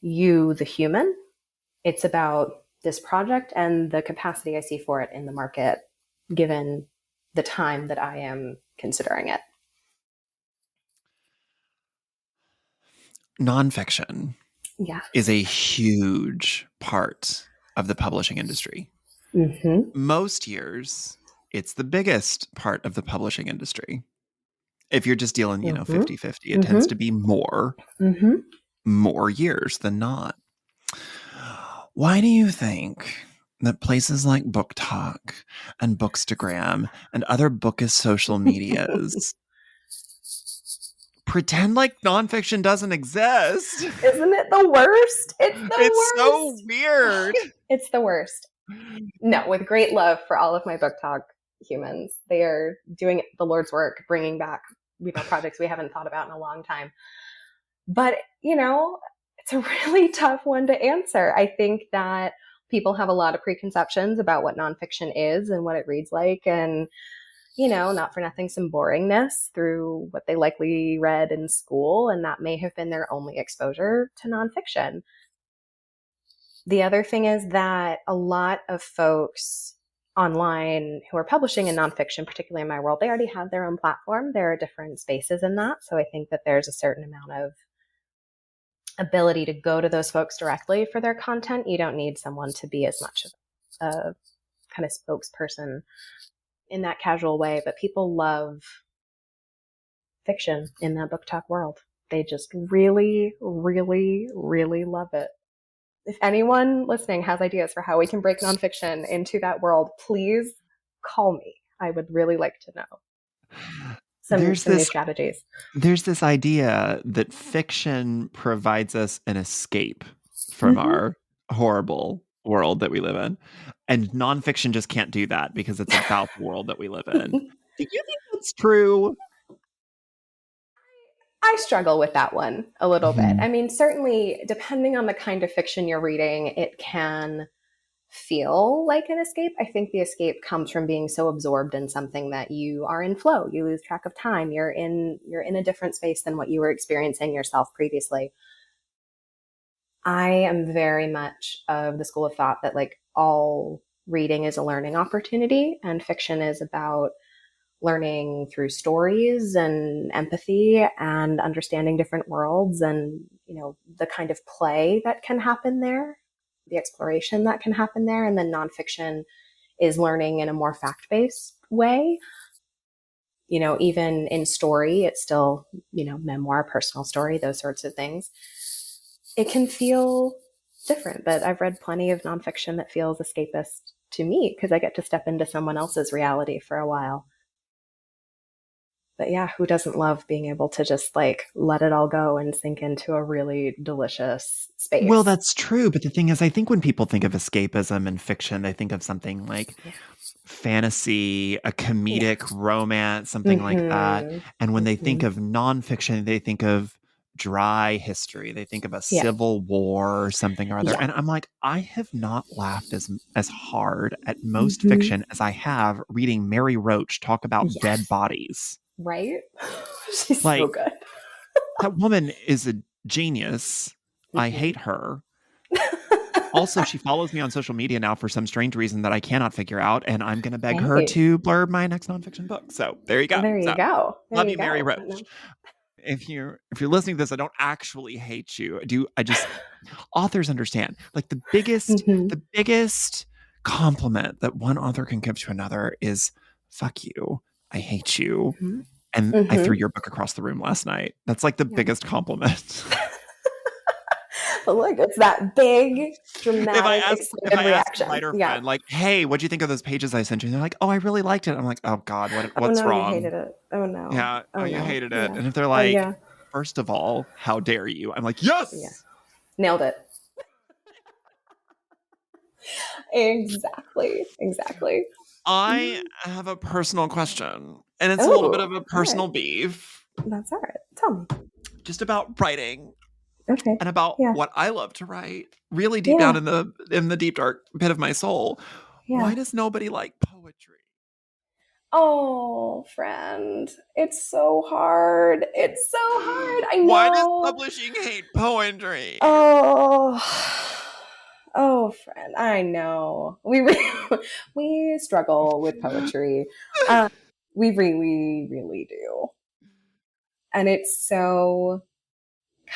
you, the human. It's about this project and the capacity I see for it in the market, given the time that I am considering it. Nonfiction is a huge part of the publishing industry. Most years, it's the biggest part of the publishing industry. If you're just dealing, 50-50, it tends to be more years than not. Why do you think that places like Book Talk and Bookstagram and other bookish social medias pretend like nonfiction doesn't exist? Isn't it the worst? It's worst. So weird. It's the worst. No, with great love for all of my Book Talk humans. They are doing the Lord's work, bringing back, projects we haven't thought about in a long time. But, it's a really tough one to answer. I think that people have a lot of preconceptions about what nonfiction is and what it reads like. And, not for nothing, some boringness through what they likely read in school. And that may have been their only exposure to nonfiction. The other thing is that a lot of folks online who are publishing in nonfiction, particularly in my world, they already have their own platform. There are different spaces in that. So I think that there's a certain amount of ability to go to those folks directly for their content. You don't need someone to be as much of a kind of spokesperson in that casual way, but people love fiction in that Book Talk world. They just really, really, really love it. If anyone listening has ideas for how we can break nonfiction into that world, please call me. I would really like to know some new strategies. There's this idea that fiction provides us an escape from our horrible world that we live in. And nonfiction just can't do that because it's about the world that we live in. Do you think that's true? I struggle with that one a little bit. I mean, certainly, depending on the kind of fiction you're reading, it can feel like an escape. I think the escape comes from being so absorbed in something that you are in flow. You lose track of time. You're in a different space than what you were experiencing yourself previously. I am very much of the school of thought that like all reading is a learning opportunity, and fiction is about learning through stories and empathy and understanding different worlds and, the kind of play that can happen there, the exploration that can happen there. And then nonfiction is learning in a more fact-based way. Even in story, it's still, memoir, personal story, those sorts of things. It can feel different, but I've read plenty of nonfiction that feels escapist to me because I get to step into someone else's reality for a while. But yeah, who doesn't love being able to just like let it all go and sink into a really delicious space? Well, that's true. But the thing is, I think when people think of escapism in fiction, they think of something like fantasy, a comedic romance, something like that. And when they think of nonfiction, they think of dry history. They think of a civil war or something or other. And I'm like, I have not laughed as hard at most fiction as I have reading Mary Roach talk about dead bodies. Right? She's like, so good. That woman is a genius. I hate her. Also, she follows me on social media now for some strange reason that I cannot figure out, and I'm going to beg her Hey, to blurb my next nonfiction book. So there you go. there you So go. There love you you, Mary go. Roach. If you're listening to this, I don't actually hate you. I just authors understand. Like the biggest compliment that one author can give to another is "fuck you, I hate you," Mm-hmm. and I Mm-hmm. threw your book across the room last night. That's like the biggest compliment. But look, it's that big, dramatic, if excited I ask a reaction. writer Yeah. friend, like, "Hey, what'd you think of those pages I sent you?" And they're like, "Oh, I really liked it." I'm like, "Oh God, Oh what's no, you wrong?" hated it. Oh no. Yeah, Oh you no. hated it. Yeah. And if they're Oh like, yeah. "First of all, how dare you?" I'm like, Yeah. "Yes." Nailed it. Exactly. I have a personal question, and it's a little bit Oh, of a all right. personal beef, That's all right. Tell me. just about writing Okay. and about Yeah. what I love to write, really deep Yeah. down in the deep dark pit of my soul. Yeah. Why does nobody like poetry? Oh, friend. It's so hard. It's so hard. I Why does know. publishing hate poetry? Oh. Oh, friend. I know. We struggle with poetry. We really do. And it's so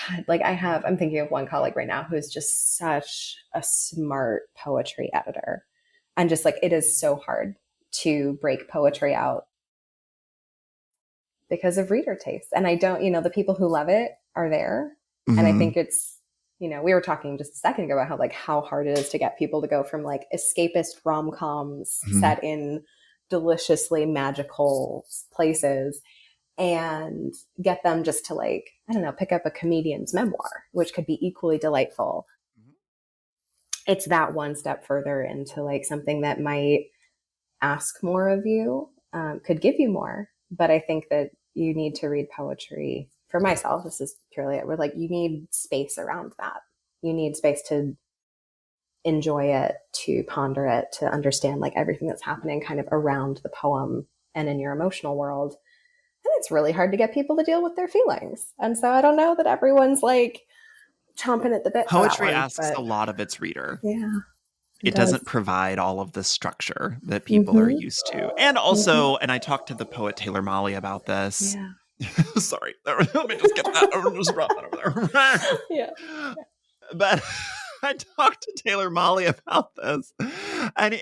God, like I'm thinking of one colleague right now who's just such a smart poetry editor. And just like it is so hard to break poetry out because of reader taste. And I don't, the people who love it are there. Mm-hmm. And I think it's, we were talking just a second ago about how hard it is to get people to go from like escapist rom-coms set in deliciously magical places and get them just to pick up a comedian's memoir, which could be equally delightful. It's that one step further into something that might ask more of you, could give you more. But I think that you need to read poetry. For myself, this is purely it. We're you need space around that. You need space to enjoy it, to ponder it, to understand everything that's happening kind of around the poem and in your emotional world. And it's really hard to get people to deal with their feelings. And so I don't know that everyone's chomping at the bit. Poetry for that one, asks a lot of its reader. Yeah. It doesn't provide all of the structure that people are used to. And also, and I talked to the poet Taylor Molly about this. Yeah. Sorry, let me just get that. Just drop that over there. Yeah. But I talked to Taylor Molly about this, and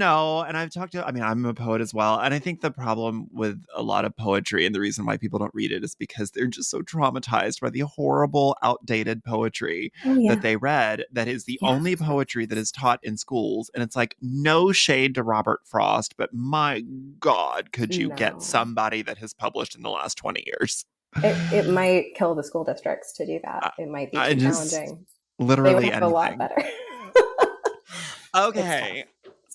I've talked to. I mean, I'm a poet as well, and I think the problem with a lot of poetry and the reason why people don't read it is because they're just so traumatized by the horrible, outdated poetry that they read. That is the only poetry that is taught in schools, and it's no shade to Robert Frost, but my God, could you get somebody that has published in the last 20 years? It might kill the school districts to do that. It might be too challenging. Literally they would have anything. A lot better. Okay.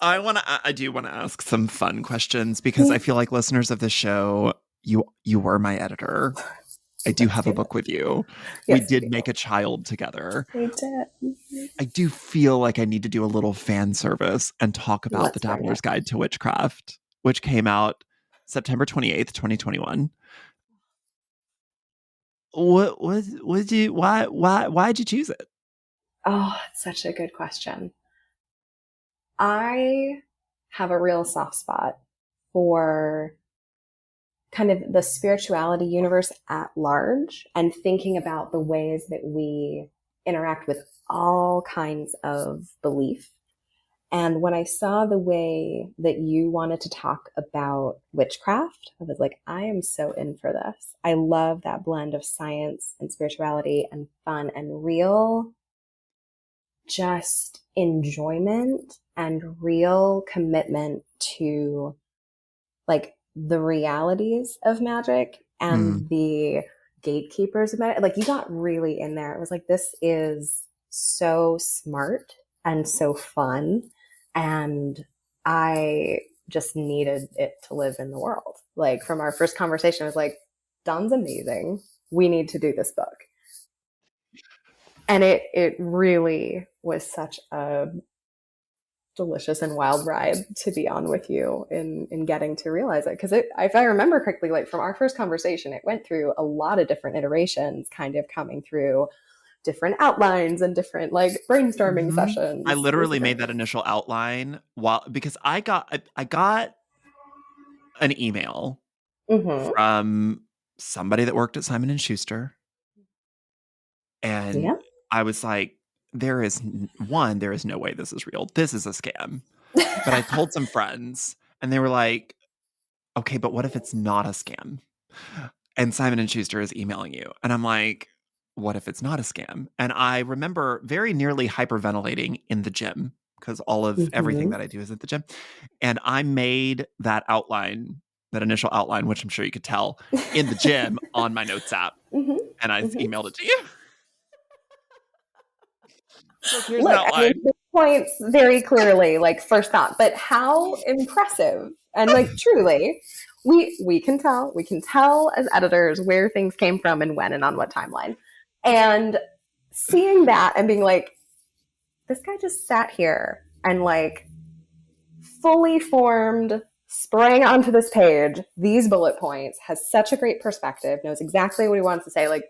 I do want to ask some fun questions because I feel like listeners of the show, you were my editor. I do have a book with you. Yes, we did make a child together. We did. I do feel like I need to do a little fan service and talk about the Dabbler's Guide to Witchcraft, which came out September 28th, 2021. Why'd you choose it? Oh, it's such a good question. I have a real soft spot for kind of the spirituality universe at large and thinking about the ways that we interact with all kinds of belief. And when I saw the way that you wanted to talk about witchcraft, I was like, I am so in for this. I love that blend of science and spirituality and fun and real just enjoyment and real commitment to the realities of magic and the gatekeepers of magic. You got really in there. It was this is so smart and so fun. And I just needed it to live in the world. From our first conversation, I was like, Dawn's amazing. We need to do this book. And it really was such a delicious and wild ride to be on with you in getting to realize it. Because if I remember correctly, from our first conversation, it went through a lot of different iterations, kind of coming through different outlines and different like brainstorming sessions. I literally made that initial outline because I got an email from somebody that worked at Simon and Schuster, and I was like, there is no way this is real. This is a scam. But I told some friends, and they were like, okay, but what if it's not a scam? And Simon and Schuster is emailing you. And I'm like, what if it's not a scam? And I remember very nearly hyperventilating in the gym, because all of everything that I do is at the gym. And I made that outline, that initial outline, which I'm sure you could tell, in the gym on my notes app. And I emailed it to you. So here's an outline. This points very clearly, like, first thought, but how impressive. And like, truly, we can tell as editors where things came from and when and on what timeline. And seeing that and being like, this guy just sat here and like fully formed, sprang onto this page, these bullet points, has such a great perspective, knows exactly what he wants to say. Like,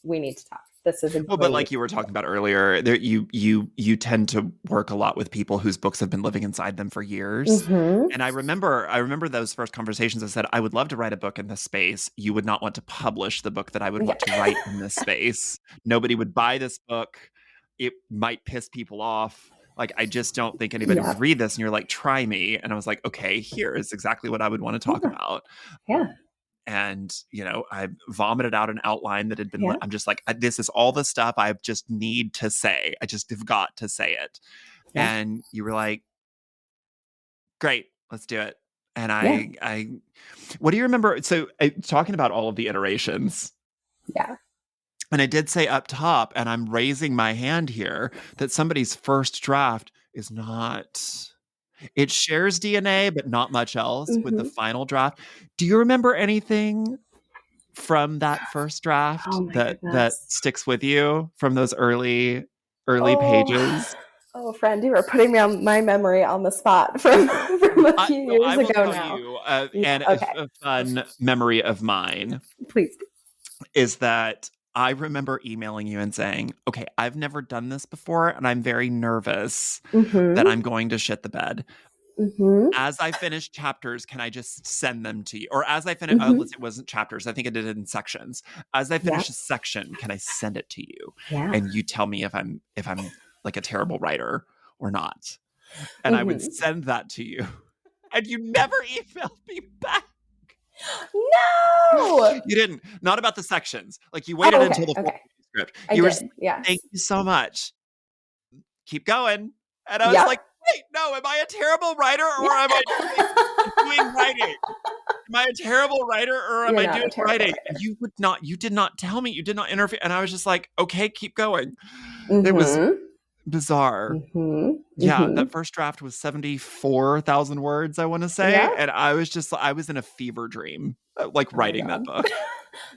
we need to talk. This is but like you were talking about earlier, there, you tend to work a lot with people whose books have been living inside them for years. And I remember those first conversations. I said, I would love to write a book in this space. You would not want to publish the book that I would want to write in this space. Nobody would buy this book. It might piss people off. Like, I just don't think anybody would read this. And you're like, try me. And I was like, okay, here is exactly what I would want to talk about. And, you know, I vomited out an outline that had been, I'm just like, this is all the stuff I just need to say. I just have got to say it. And you were like, great, let's do it. And I what do you remember? So talking about all of the iterations. And I did say up top, and I'm raising my hand here, that somebody's first draft is not... It shares DNA, but not much else with the final draft. Do you remember anything from that first draft that sticks with you from those early pages? Oh, friend, you were putting me on my memory on the spot from a few years ago now. A fun memory of mine, please, is that I remember emailing you and saying, okay, I've never done this before, and I'm very nervous that I'm going to shit the bed. As I finish chapters, can I just send them to you? Or as I finish, it wasn't chapters. I think I did it in sections. As I finish a section, can I send it to you? And you tell me if I'm like a terrible writer or not. And I would send that to you. And you never emailed me back. No, you didn't. Not about the sections. Like, you waited until the full script. You were thank you so much. Keep going. And I was like, wait, no, am I a terrible writer, or am I doing writing? Am I a terrible writer, or am I doing writing? And you did not tell me. You did not interview. And I was just like, okay, keep going. It was bizarre. That first draft was 74,000 words, I want to say. And I was in a fever dream, like writing that book.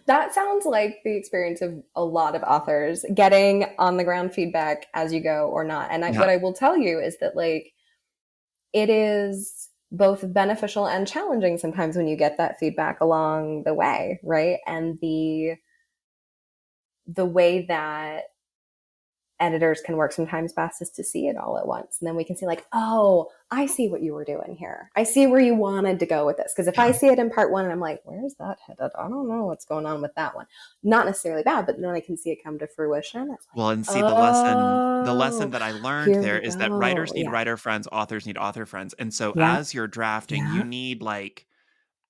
That sounds like the experience of a lot of authors, getting on the ground feedback as you go or not. And what I will tell you is that, like, it is both beneficial and challenging sometimes when you get that feedback along the way, right? And the way that editors can work sometimes best is to see it all at once. And then we can see, like, oh, I see what you were doing here. I see where you wanted to go with this. Because if I see it in part one and I'm like, where's that headed? I don't know what's going on with that one. Not necessarily bad, but then I can see it come to fruition. It's like, well, and see, the lesson that I learned there is that writers need writer friends, authors need author friends. And so as you're drafting, you need, like,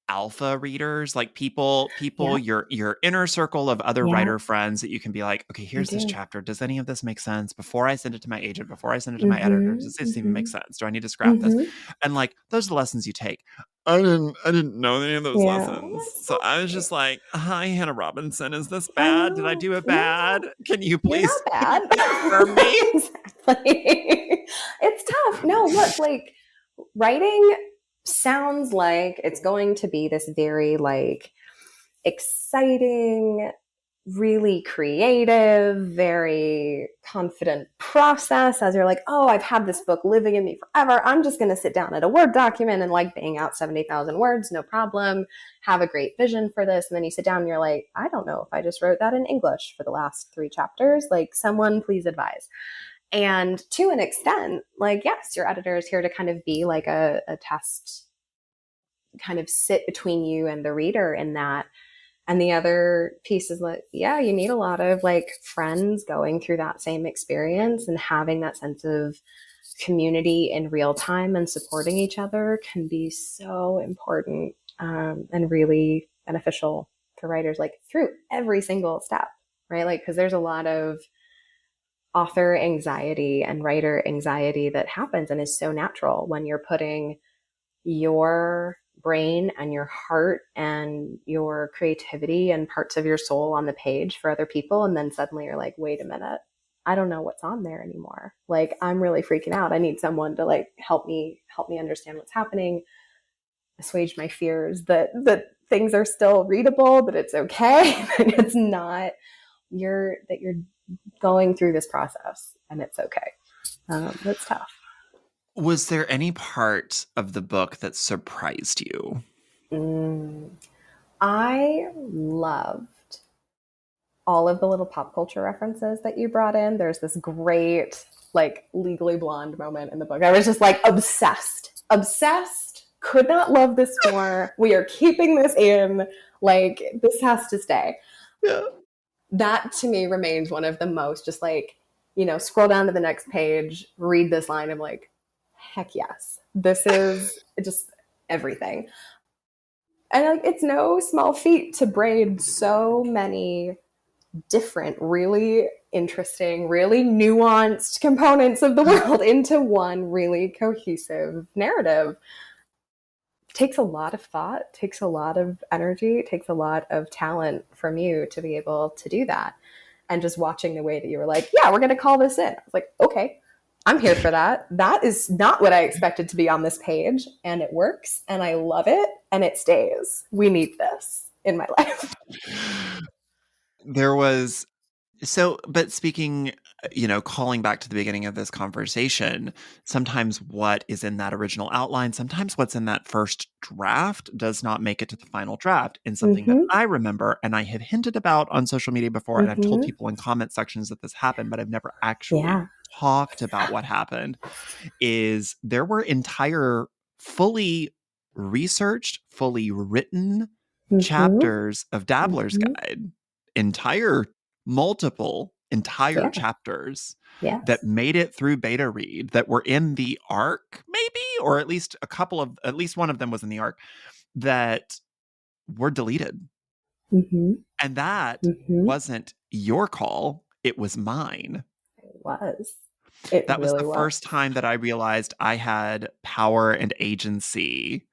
alpha readers, like people your inner circle of other writer friends that you can be like, okay, here's this chapter, does any of this make sense? Before I send it to my agent, before I send it to my editor, does this even make sense? Do I need to scrap this? And like, those are the lessons you take. I didn't know any of those lessons, so I was just like, hi, Hannah Robinson, is this bad? Did I do it bad? Can you please confirm me? Exactly. It's tough. No, look, like, writing sounds like it's going to be this very, like, exciting, really creative, very confident process as you're like, oh, I've had this book living in me forever. I'm just going to sit down at a Word document and like bang out 70,000 words, no problem. Have a great vision for this. And then you sit down and you're like, I don't know if I just wrote that in English for the last 3 chapters. Like, someone please advise. And to an extent, like, yes, your editor is here to kind of be like a test, kind of sit between you and the reader in that. And the other piece is that, yeah, you need a lot of like friends going through that same experience, and having that sense of community in real time and supporting each other can be so important, and really beneficial for writers, like through every single step, right? Like, because there's a lot of author anxiety and writer anxiety that happens and is so natural when you're putting your brain and your heart and your creativity and parts of your soul on the page for other people. And then suddenly you're like, wait a minute, I don't know what's on there anymore. Like, I'm really freaking out. I need someone to like help me understand what's happening, assuage my fears that things are still readable, that it's okay, that it's not, that you're going through this process and it's okay. That's tough. Was there any part of the book that surprised you? I loved all of the little pop culture references that you brought in. There's this great, like, Legally Blonde moment in the book. I was just like obsessed, could not love this more. We are keeping this in. Like, this has to stay. Yeah. That to me remains one of the most, just like, you know, scroll down to the next page, read this line of like, heck yes, this is just everything. And like, it's no small feat to braid so many different, really interesting, really nuanced components of the world into one really cohesive narrative. It takes a lot of thought, takes a lot of energy, takes a lot of talent from you to be able to do that. And just watching the way that you were like, yeah, we're going to call this in. I was like, okay, I'm here for that. That is not what I expected to be on this page. And it works. And I love it. And it stays. We need this in my life. There was... So, but speaking, you know, calling back to the beginning of this conversation, sometimes what is in that original outline, sometimes what's in that first draft does not make it to the final draft. And something that I remember, and I have hinted about on social media before, and I've told people in comment sections that this happened, but I've never actually talked about what happened, is there were entire fully researched, fully written chapters of Dabbler's Guide, multiple chapters that made it through beta read, that were in the arc, maybe, or at least one of them was in the arc, that were deleted. And that wasn't your call. It was mine. It was. That was the first time that I realized I had power and agency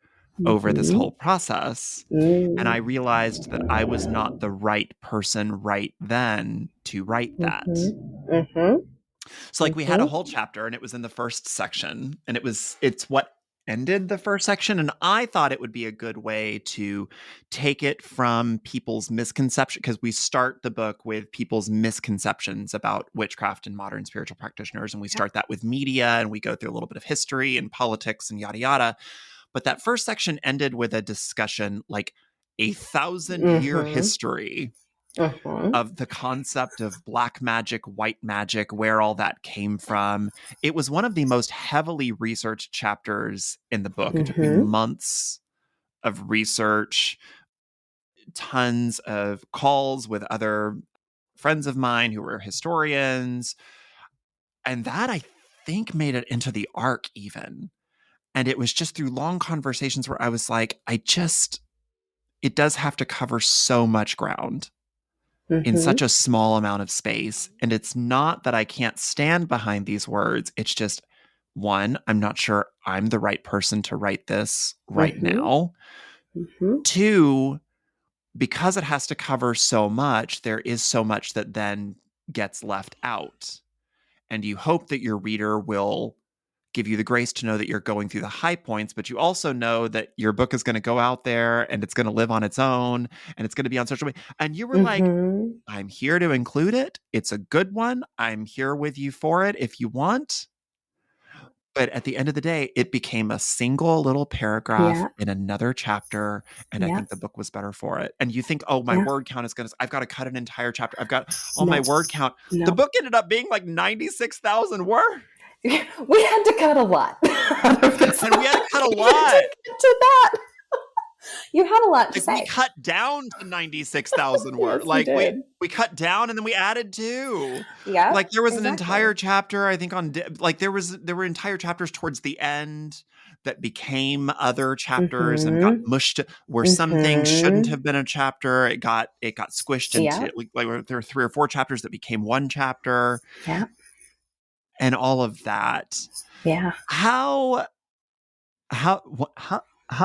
over this whole process. And I realized that I was not the right person right then to write that. So like we had a whole chapter, and it was in the first section, and it's what ended the first section. And I thought it would be a good way to take it from people's misconception, because we start the book with people's misconceptions about witchcraft and modern spiritual practitioners. And we start that with media, and we go through a little bit of history and politics and yada, yada. But that first section ended with a discussion, like a 1,000-year history of the concept of black magic, white magic, where all that came from. It was one of the most heavily researched chapters in the book. It took me months of research, tons of calls with other friends of mine who were historians. And that, I think, made it into the arc even. And it was just through long conversations where I was like, it does have to cover so much ground in such a small amount of space. And it's not that I can't stand behind these words. It's just, one, I'm not sure I'm the right person to write this right now. Two, because it has to cover so much, there is so much that then gets left out. And you hope that your reader will give you the grace to know that you're going through the high points, but you also know that your book is going to go out there and it's going to live on its own and it's going to be on social media. And you were like, I'm here to include it. It's a good one. I'm here with you for it if you want. But at the end of the day, it became a single little paragraph in another chapter. And I think the book was better for it. And you think, oh, my word count is I've got to cut an entire chapter. I've got my word count. No. The book ended up being like 96,000 words. We had to cut a lot. And we had to cut a lot. To that. You had a lot to say. We cut down to 96,000 words. Like we cut down and then we added 2. Yeah. Like there was an entire chapter, I think there were entire chapters towards the end that became other chapters and got mushed where something shouldn't have been a chapter. It got squished into like there were 3 or 4 chapters that became one chapter. Yeah. And all of that. Yeah. How'd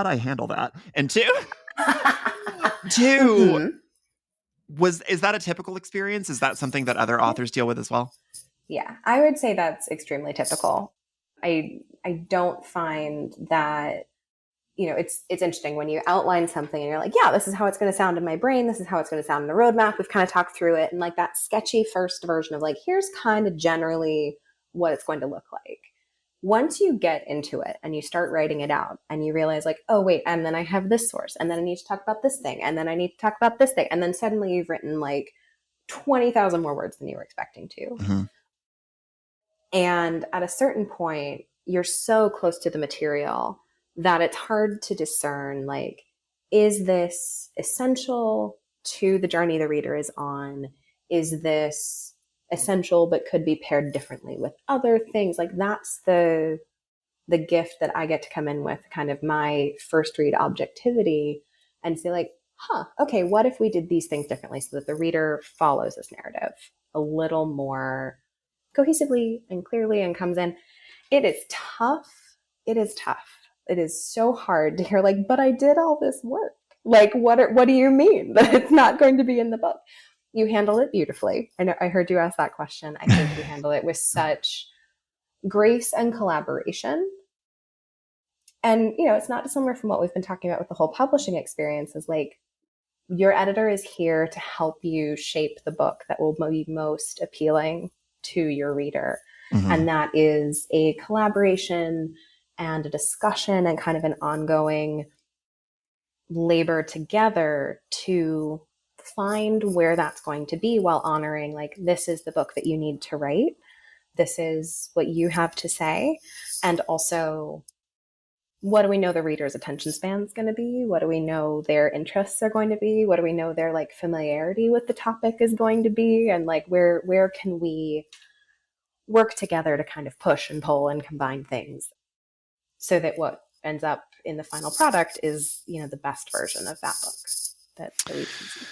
I handle that? And 2, is that a typical experience? Is that something that other authors deal with as well? Yeah, I would say that's extremely typical. I don't find that, it's interesting when you outline something and you're like, yeah, this is how it's going to sound in my brain. This is how it's going to sound in the roadmap. We've kind of talked through it. And like that sketchy first version of like, here's kind of generally what it's going to look like. Once you get into it and you start writing it out and you realize like, oh, wait, and then I have this source and then I need to talk about this thing and then I need to talk about this thing. And then suddenly you've written like 20,000 more words than you were expecting to. Mm-hmm. And at a certain point, you're so close to the material that it's hard to discern, like, is this essential to the journey the reader is on? Is this essential but could be paired differently with other things? Like that's the gift that I get to come in with, kind of my first read objectivity, and say like, okay, what if we did these things differently so that the reader follows this narrative a little more cohesively and clearly and comes in. It is tough. It is tough. It is so hard to hear like, but I did all this work. Like, what do you mean that it's not going to be in the book? You handle it beautifully. I know I heard you ask that question. I think you handle it with such grace and collaboration. And, it's not dissimilar from what we've been talking about with the whole publishing experience, is like your editor is here to help you shape the book that will be most appealing to your reader. Mm-hmm. And that is a collaboration and a discussion and kind of an ongoing labor together to find where that's going to be while honoring like, this is the book that you need to write. This is what you have to say. And also, what do we know the reader's attention span is going to be? What do we know their interests are going to be? What do we know their like familiarity with the topic is going to be? And like, where can we work together to kind of push and pull and combine things so that what ends up in the final product is, the best version of that book that we conceived.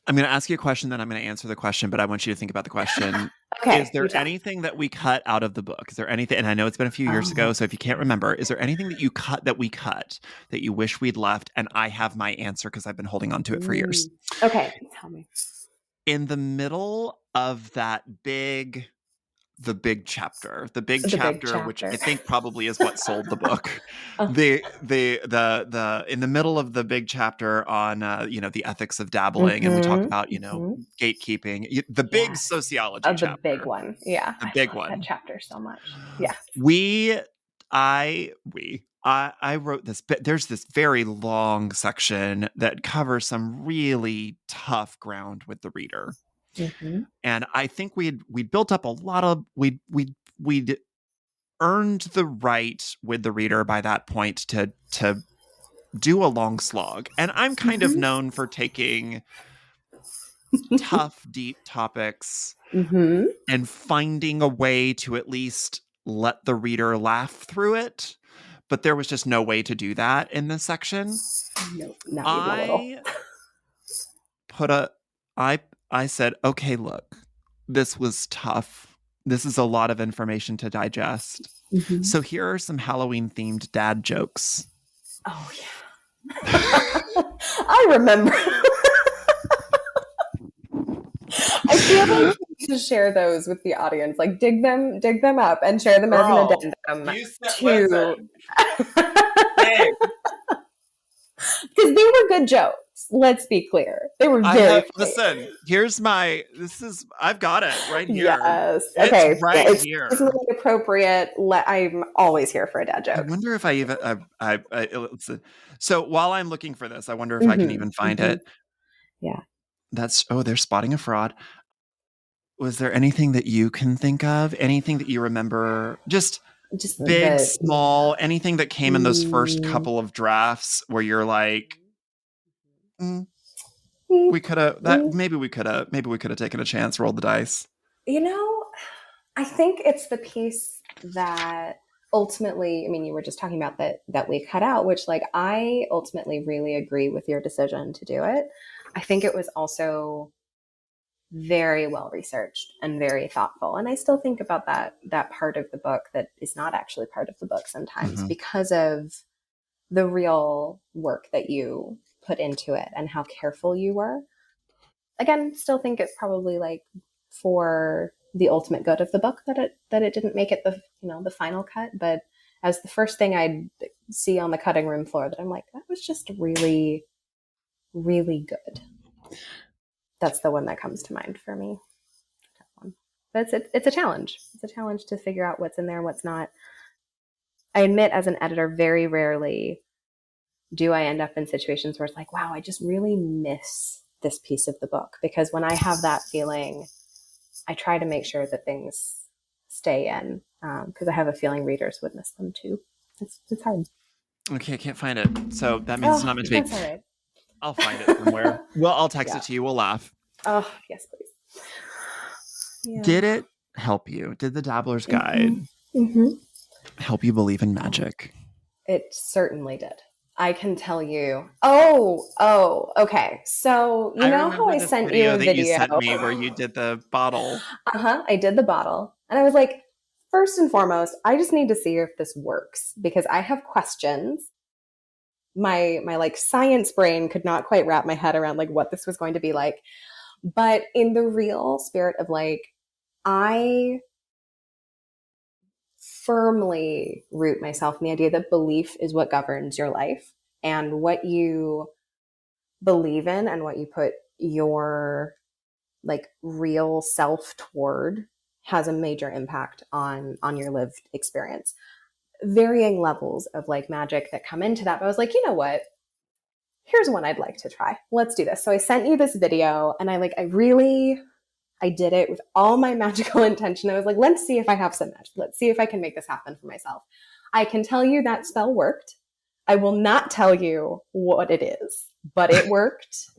I'm going to ask you a question, then I'm going to answer the question, but I want you to think about the question. Okay. Is there anything that we cut out of the book? Is there anything, and I know it's been a few years ago, so if you can't remember, is there anything that we cut that you wish we'd left? And I have my answer because I've been holding on to it for years. Okay. Tell me. In the middle of the big chapter, which I think probably is what sold the book. The in the middle of the big chapter on the ethics of dabbling, and we talk about gatekeeping, the big sociology chapter, the big one, yeah, the big one. That chapter so much, yeah. I wrote this. There's this very long section that covers some really tough ground with the reader. Mm-hmm. And I think we'd built up a lot of we'd earned the right with the reader by that point to do a long slog. And I'm kind of known for taking tough, deep topics and finding a way to at least let the reader laugh through it. But there was just no way to do that in this section. No, not even a little. I said, okay, look, this was tough. This is a lot of information to digest. Mm-hmm. So here are some Halloween-themed dad jokes. Oh, yeah. I remember. I feel like to share those with the audience. Like dig them up and share them as an addendum You said, to listen. because they were good jokes. Let's be clear. They were very funny. Listen, I've got it right here. Yes. It's okay. right it's here. It's really appropriate. I'm always here for a dad joke. I wonder if I even, so while I'm looking for this, I wonder if I can even find it. Yeah. They're spotting a fraud. Was there anything that you can think of? Anything that you remember? Just big, small, anything that came in those first couple of drafts where you're like, we could have maybe we could have taken a chance, rolled the dice. I think it's the piece that ultimately, I mean, you were just talking about that we cut out, which like I ultimately really agree with your decision to do it. I think it was also very well researched and very thoughtful. And I still think about that part of the book that is not actually part of the book sometimes because of the real work that you put into it and how careful you were. Again, still think it's probably like for the ultimate good of the book that it didn't make it the final cut. But as the first thing I'd see on the cutting room floor, that I'm like, that was just really, really good. That's the one that comes to mind for me. But it's a challenge. It's a challenge to figure out what's in there and what's not. I admit, as an editor, very rarely do I end up in situations where it's like, wow, I just really miss this piece of the book. Because when I have that feeling, I try to make sure that things stay in, because I have a feeling readers would miss them too. It's hard. Okay, I can't find it. So that means it's not meant to be. That's all right. I'll find it somewhere. Well, I'll text it to you. We'll laugh. Oh, yes, please. Yeah. Did it help you? Did the Dabbler's Guide help you believe in magic? It certainly did. I can tell you. Oh, okay. So you know how I sent you a video that you sent me where you did the bottle? I did the bottle, and I was like, first and foremost, I just need to see if this works because I have questions. My like science brain could not quite wrap my head around like what this was going to be like. But in the real spirit of like, I firmly root myself in the idea that belief is what governs your life, and what you believe in and what you put your like real self toward has a major impact on your lived experience. Varying levels of like magic that come into that. But I was like, you know what? Here's one I'd like to try. Let's do this. So I sent you this video and I did it with all my magical intention. I was like, let's see if I have some magic. Let's see if I can make this happen for myself. I can tell you that spell worked. I will not tell you what it is, but it worked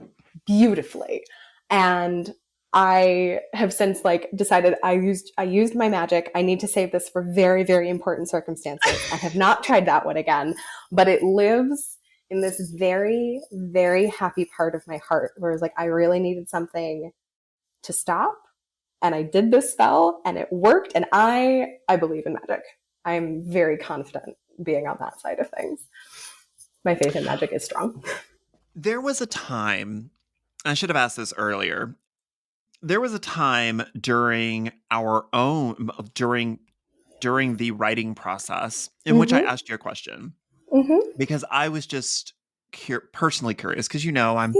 beautifully. And I have since like decided I used my magic. I need to save this for very, very important circumstances. I have not tried that one again, but it lives in this very, very happy part of my heart where it's like, I really needed something to stop. And I did this spell and it worked. And I believe in magic. I'm very confident being on that side of things. My faith in magic is strong. There was a time, I should have asked this earlier. There was a time during during the writing process in which I asked you a question because I was just personally curious because I'm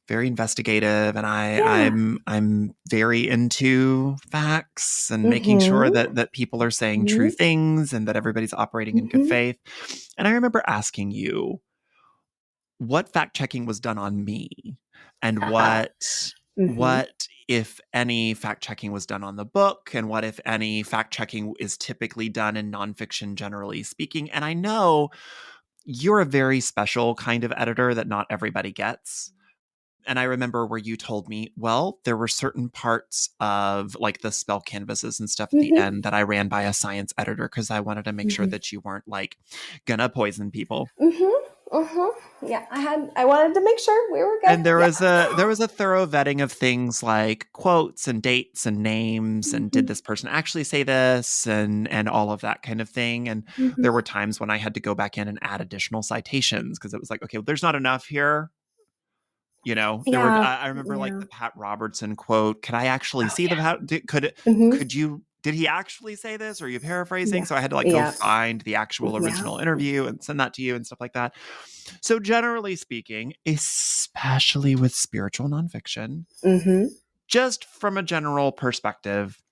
very investigative and I'm very into facts and making sure that people are saying true things and that everybody's operating in good faith. And I remember asking you what fact checking was done on me and what if any fact checking was done on the book and what if any fact checking is typically done in nonfiction, generally speaking. And I know you're a very special kind of editor that not everybody gets. And I remember where you told me, well, there were certain parts of like the spell canvases and stuff at the end that I ran by a science editor because I wanted to make sure that you weren't like gonna poison people. Yeah, I wanted to make sure we were good. And there was a thorough vetting of things like quotes and dates and names and did this person actually say this and all of that kind of thing. And there were times when I had to go back in and add additional citations because it was like, okay, well, there's not enough here. You know, there were, Yeah. I remember like Yeah. the Pat Robertson quote, "Could I actually Oh, see yeah. Hmm. did he actually say this? Or are you paraphrasing?" Yeah. So I had to like go Yeah. find the actual Yeah. original interview and send that to you and stuff like that. So generally speaking, especially with spiritual nonfiction, Hmm. just from a general perspective,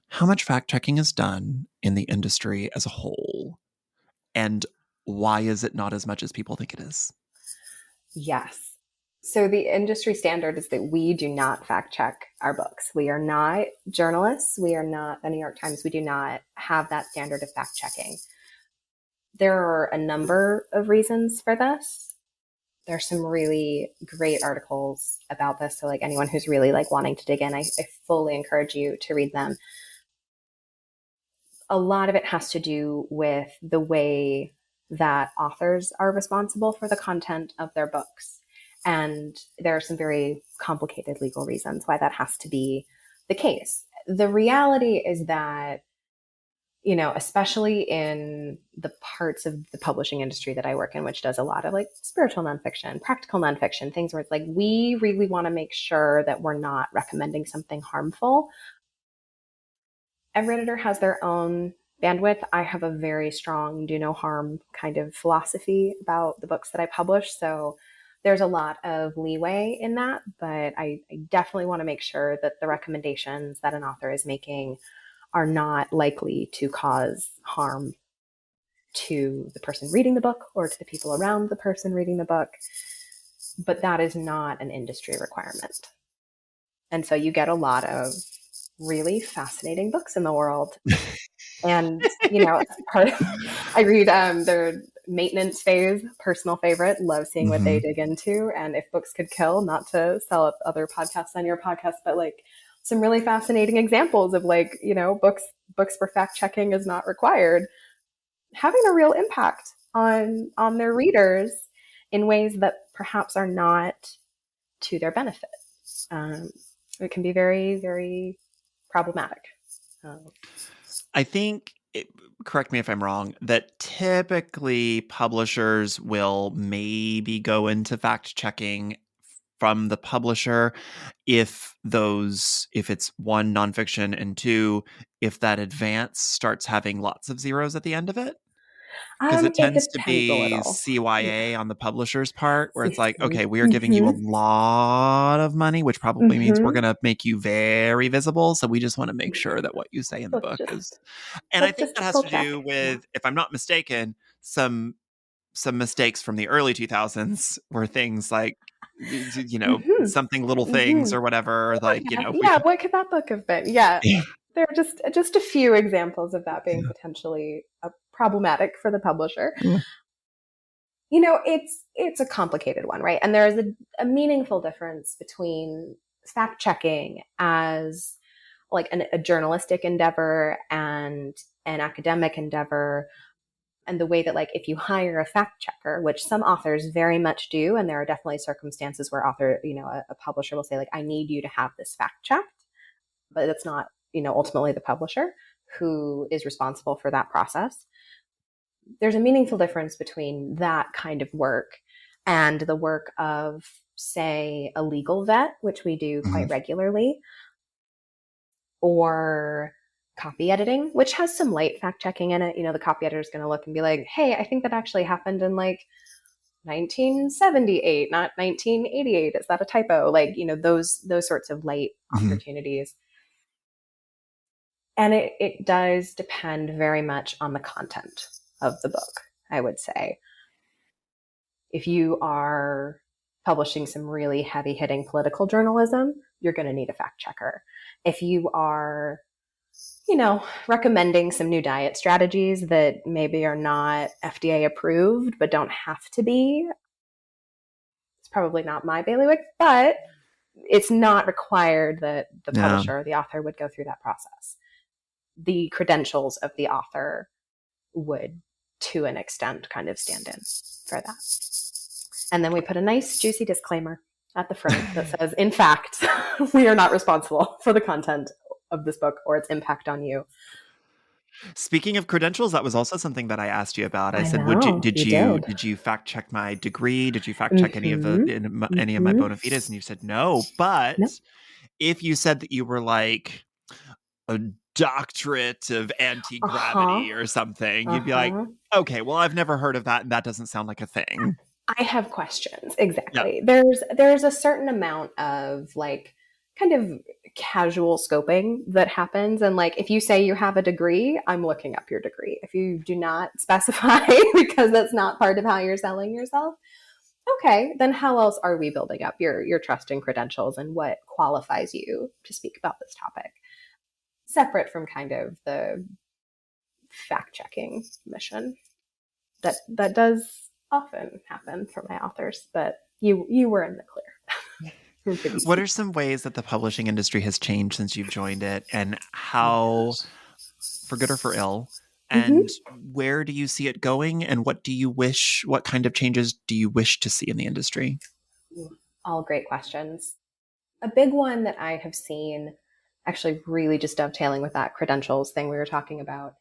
how much fact checking is done in the industry as a whole? And why is it not as much as people think it is? Yes. So the industry standard is that we do not fact check our books. We are not journalists. We are not the New York Times. We do not have that standard of fact checking. There are a number of reasons for this. There's some really great articles about this. So like anyone who's really like wanting to dig in, I fully encourage you to read them. A lot of it has to do with the way that authors are responsible for the content of their books. And there are some very complicated legal reasons why that has to be the case. The reality is that, you know, especially in the parts of the publishing industry that I work in, which does a lot of like spiritual nonfiction, practical nonfiction, things where it's like, we really want to make sure that we're not recommending something harmful. Every editor has their own bandwidth. I have a very strong do no harm kind of philosophy about the books that I publish. So there's a lot of leeway in that, but I definitely want to make sure that the recommendations that an author is making are not likely to cause harm to the person reading the book or to the people around the person reading the book. But that is not an industry requirement. And so you get a lot of really fascinating books in the world. And, you know, I read their maintenance phase, personal favorite, love seeing what they dig into. And If Books Could Kill, not to sell up other podcasts on your podcast, but like some really fascinating examples of like, you know, books where fact checking is not required, having a real impact on their readers in ways that perhaps are not to their benefit. It can be very, very problematic. I think, correct me if I'm wrong, that typically publishers will maybe go into fact checking from the publisher if it's one, nonfiction, and two, if that advance starts having lots of zeros at the end of it. Because it It tends to depends a be little. CYA on the publisher's part, where it's like, okay, we are giving you a Mm-hmm. lot of money, which probably means we're Mm-hmm. going to make you very visible. So we just want to make sure that what you say in the book is. And I Let's think just that has triple to check. do Yeah. with, if I'm not mistaken, some mistakes from the early 2000s were things like, Mm-hmm. something little things Mm-hmm. or whatever, Oh, like, yeah. Yeah. What could that book have been? Yeah. There are just a few examples of that being potentially problematic for the publisher. You know, it's a complicated one, right? And there is a meaningful difference between fact checking as like a journalistic endeavor and an academic endeavor, and the way that like if you hire a fact checker, which some authors very much do, and there are definitely circumstances where a publisher will say like, I need you to have this fact checked, but it's not, ultimately the publisher who is responsible for that process. There's a meaningful difference between that kind of work and the work of, say, a legal vet, which we do quite regularly, or copy editing, which has some light fact checking in it. The copy editor is going to look and be like, hey, I think that actually happened in like 1978, not 1988. Is that a typo? Like, those sorts of light opportunities. And it does depend very much on the content of the book, I would say. If you are publishing some really heavy hitting political journalism, you're going to need a fact checker. If you are, recommending some new diet strategies that maybe are not FDA approved, but don't have to be, it's probably not my bailiwick, but it's not required that the publisher or the author would go through that process. The credentials of the author would, to an extent, kind of stand in for that. And then we put a nice juicy disclaimer at the front that says, in fact, we are not responsible for the content of this book or its impact on you. Speaking of credentials, that was also something that I asked you about. I I said, know, you did. did you fact check my degree? Did you fact check any of Mm-hmm. any of my Mm-hmm. bona fides? And you said no. But Nope. if you said that you were like a doctorate of Uh-huh. anti-gravity or something, you'd be like, Uh-huh. okay, well, I've never heard of that, and that doesn't sound like a thing. I have questions. Yeah. Exactly. There's a certain amount of like kind of casual scoping that happens, and like if you say you have a degree, I'm looking up your degree. If you do not specify because that's not part of how you're selling yourself, okay, then how else are we building up your trust and credentials and what qualifies you to speak about this topic? Separate from kind of the fact checking mission that does often happen for my authors, but you were in the clear. What are some ways that the publishing industry has changed since you've joined it, and how, for good or for ill, Mm-hmm. and where do you see it going, and what kind of changes do you wish to see in the industry? All great questions. A big one that I have seen, actually really just dovetailing with that credentials thing we were talking about,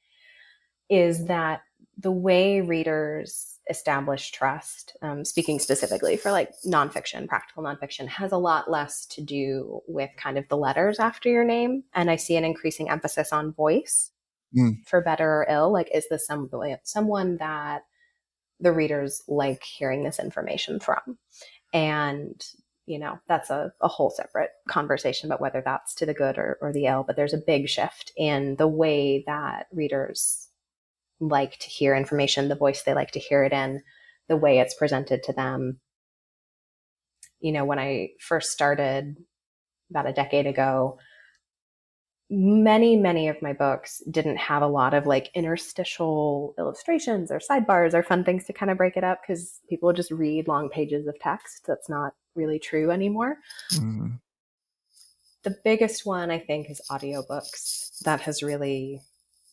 is that the way readers establish trust, speaking specifically for like nonfiction, practical nonfiction, has a lot less to do with kind of the letters after your name. And I see an increasing emphasis on voice, for better or ill. Like, is this someone that the readers like hearing this information from? And that's a whole separate conversation about whether that's to the good or the ill, but there's a big shift in the way that readers like to hear information, the voice they like to hear it in, the way it's presented to them. When I first started about a decade ago, many of my books didn't have a lot of like interstitial illustrations or sidebars or fun things to kind of break it up, because people would just read long pages of text. That's not really true anymore. Mm-hmm. The biggest one, I think, is audiobooks. That has really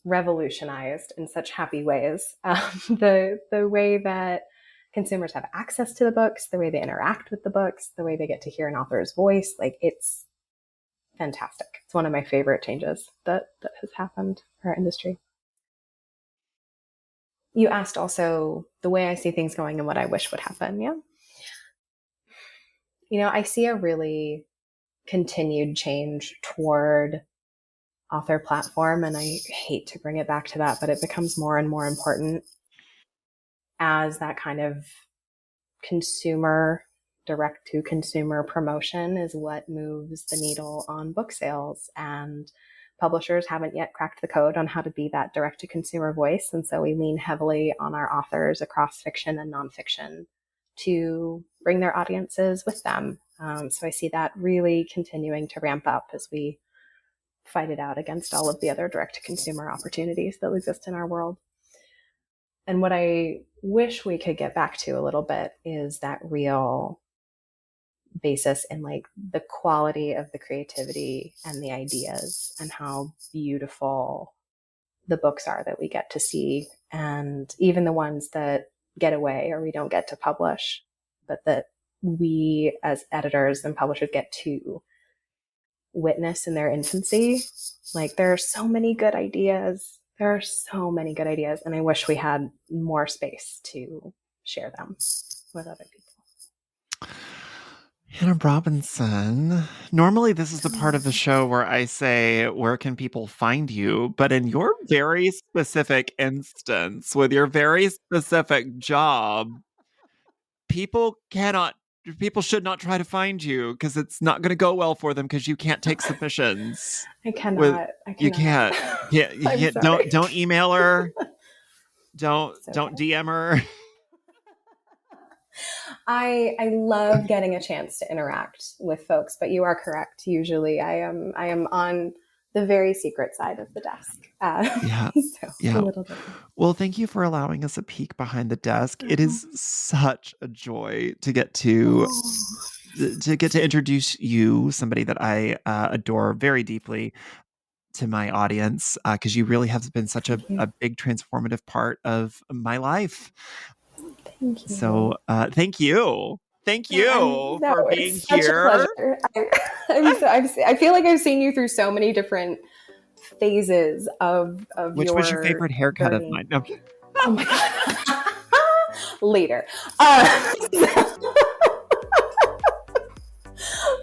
revolutionized in such happy ways the way that consumers have access to the books, the way they interact with the books, the way they get to hear an author's voice. Like, it's fantastic. It's one of my favorite changes that has happened for our industry. You asked also the way I see things going and what I wish would happen. Yeah. I see a really continued change toward author platform, and I hate to bring it back to that, but it becomes more and more important as that kind of consumer, direct to consumer promotion is what moves the needle on book sales. And publishers haven't yet cracked the code on how to be that direct to consumer voice. And so we lean heavily on our authors across fiction and nonfiction to bring their audiences with them. So I see that really continuing to ramp up as we fight it out against all of the other direct to consumer opportunities that exist in our world. And what I wish we could get back to a little bit is that real basis in like the quality of the creativity and the ideas and how beautiful the books are that we get to see, and even the ones that get away or we don't get to publish, but that we as editors and publishers get to witness in their infancy. Like, there are so many good ideas. And I wish we had more space to share them with other people. Hannah Robinson, normally this is the part of the show where I say, where can people find you? But in your very specific instance, with your very specific job, people should not try to find you, because it's not going to go well for them, because you can't take submissions. I cannot. You can't. Yeah, you can't. Don't email her. Don't DM her. I love getting a chance to interact with folks, but you are correct. Usually I am on the very secret side of the desk. Yeah. So Yeah. a little different. Well, thank you for allowing us a peek behind the desk. It is such a joy to get to introduce you, somebody that I adore very deeply, to my audience, because you really have been such a big transformative part of my life. Thank you. So thank you. Thank you for being such here. A pleasure. I feel like I've seen you through so many different phases of Which was your favorite haircut of mine? No. Oh my God. Later.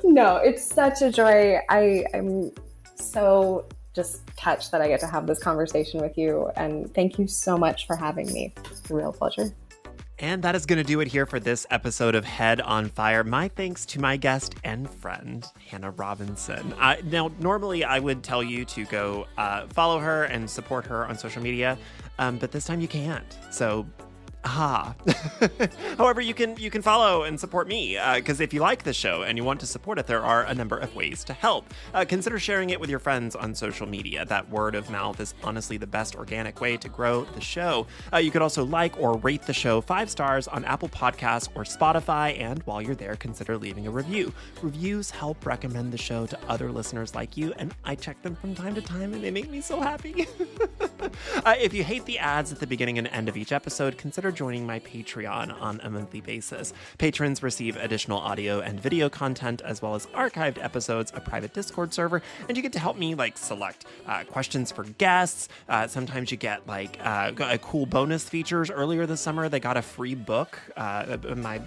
No, it's such a joy. I'm so just touched that I get to have this conversation with you. And thank you so much for having me. It's a real pleasure. And that is going to do it here for this episode of Head on Fire. My thanks to my guest and friend, Hannah Robinson. Now, normally I would tell you to go follow her and support her on social media, but this time you can't. So, However, you can follow and support me, because if you like the show and you want to support it, there are a number of ways to help. Consider sharing it with your friends on social media. That word of mouth is honestly the best organic way to grow the show. You could also like or rate the show 5 stars on Apple Podcasts or Spotify, and while you're there, consider leaving a review. Reviews help recommend the show to other listeners like you, and I check them from time to time, and they make me so happy. If you hate the ads at the beginning and end of each episode, consider joining my Patreon on a monthly basis. Patrons receive additional audio and video content, as well as archived episodes, a private Discord server, and you get to help me select questions for guests. Sometimes you get cool bonus features. Earlier this summer, they got a free book. My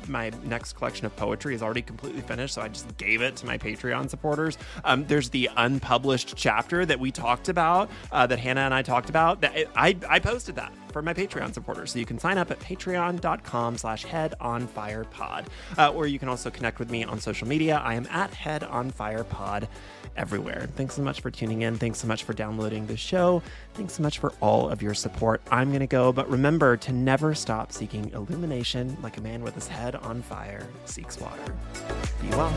next collection of poetry is already completely finished, so I just gave it to my Patreon supporters. There's the unpublished chapter that we talked about, that Hannah and I talked about. I posted that for my Patreon supporters. So you can sign up at patreon.com/headonfirepod. Or you can also connect with me on social media. I am at headonfirepod everywhere. Thanks so much for tuning in. Thanks so much for downloading the show. Thanks so much for all of your support. I'm going to go, but remember to never stop seeking illumination like a man with his head on fire seeks water. Be well.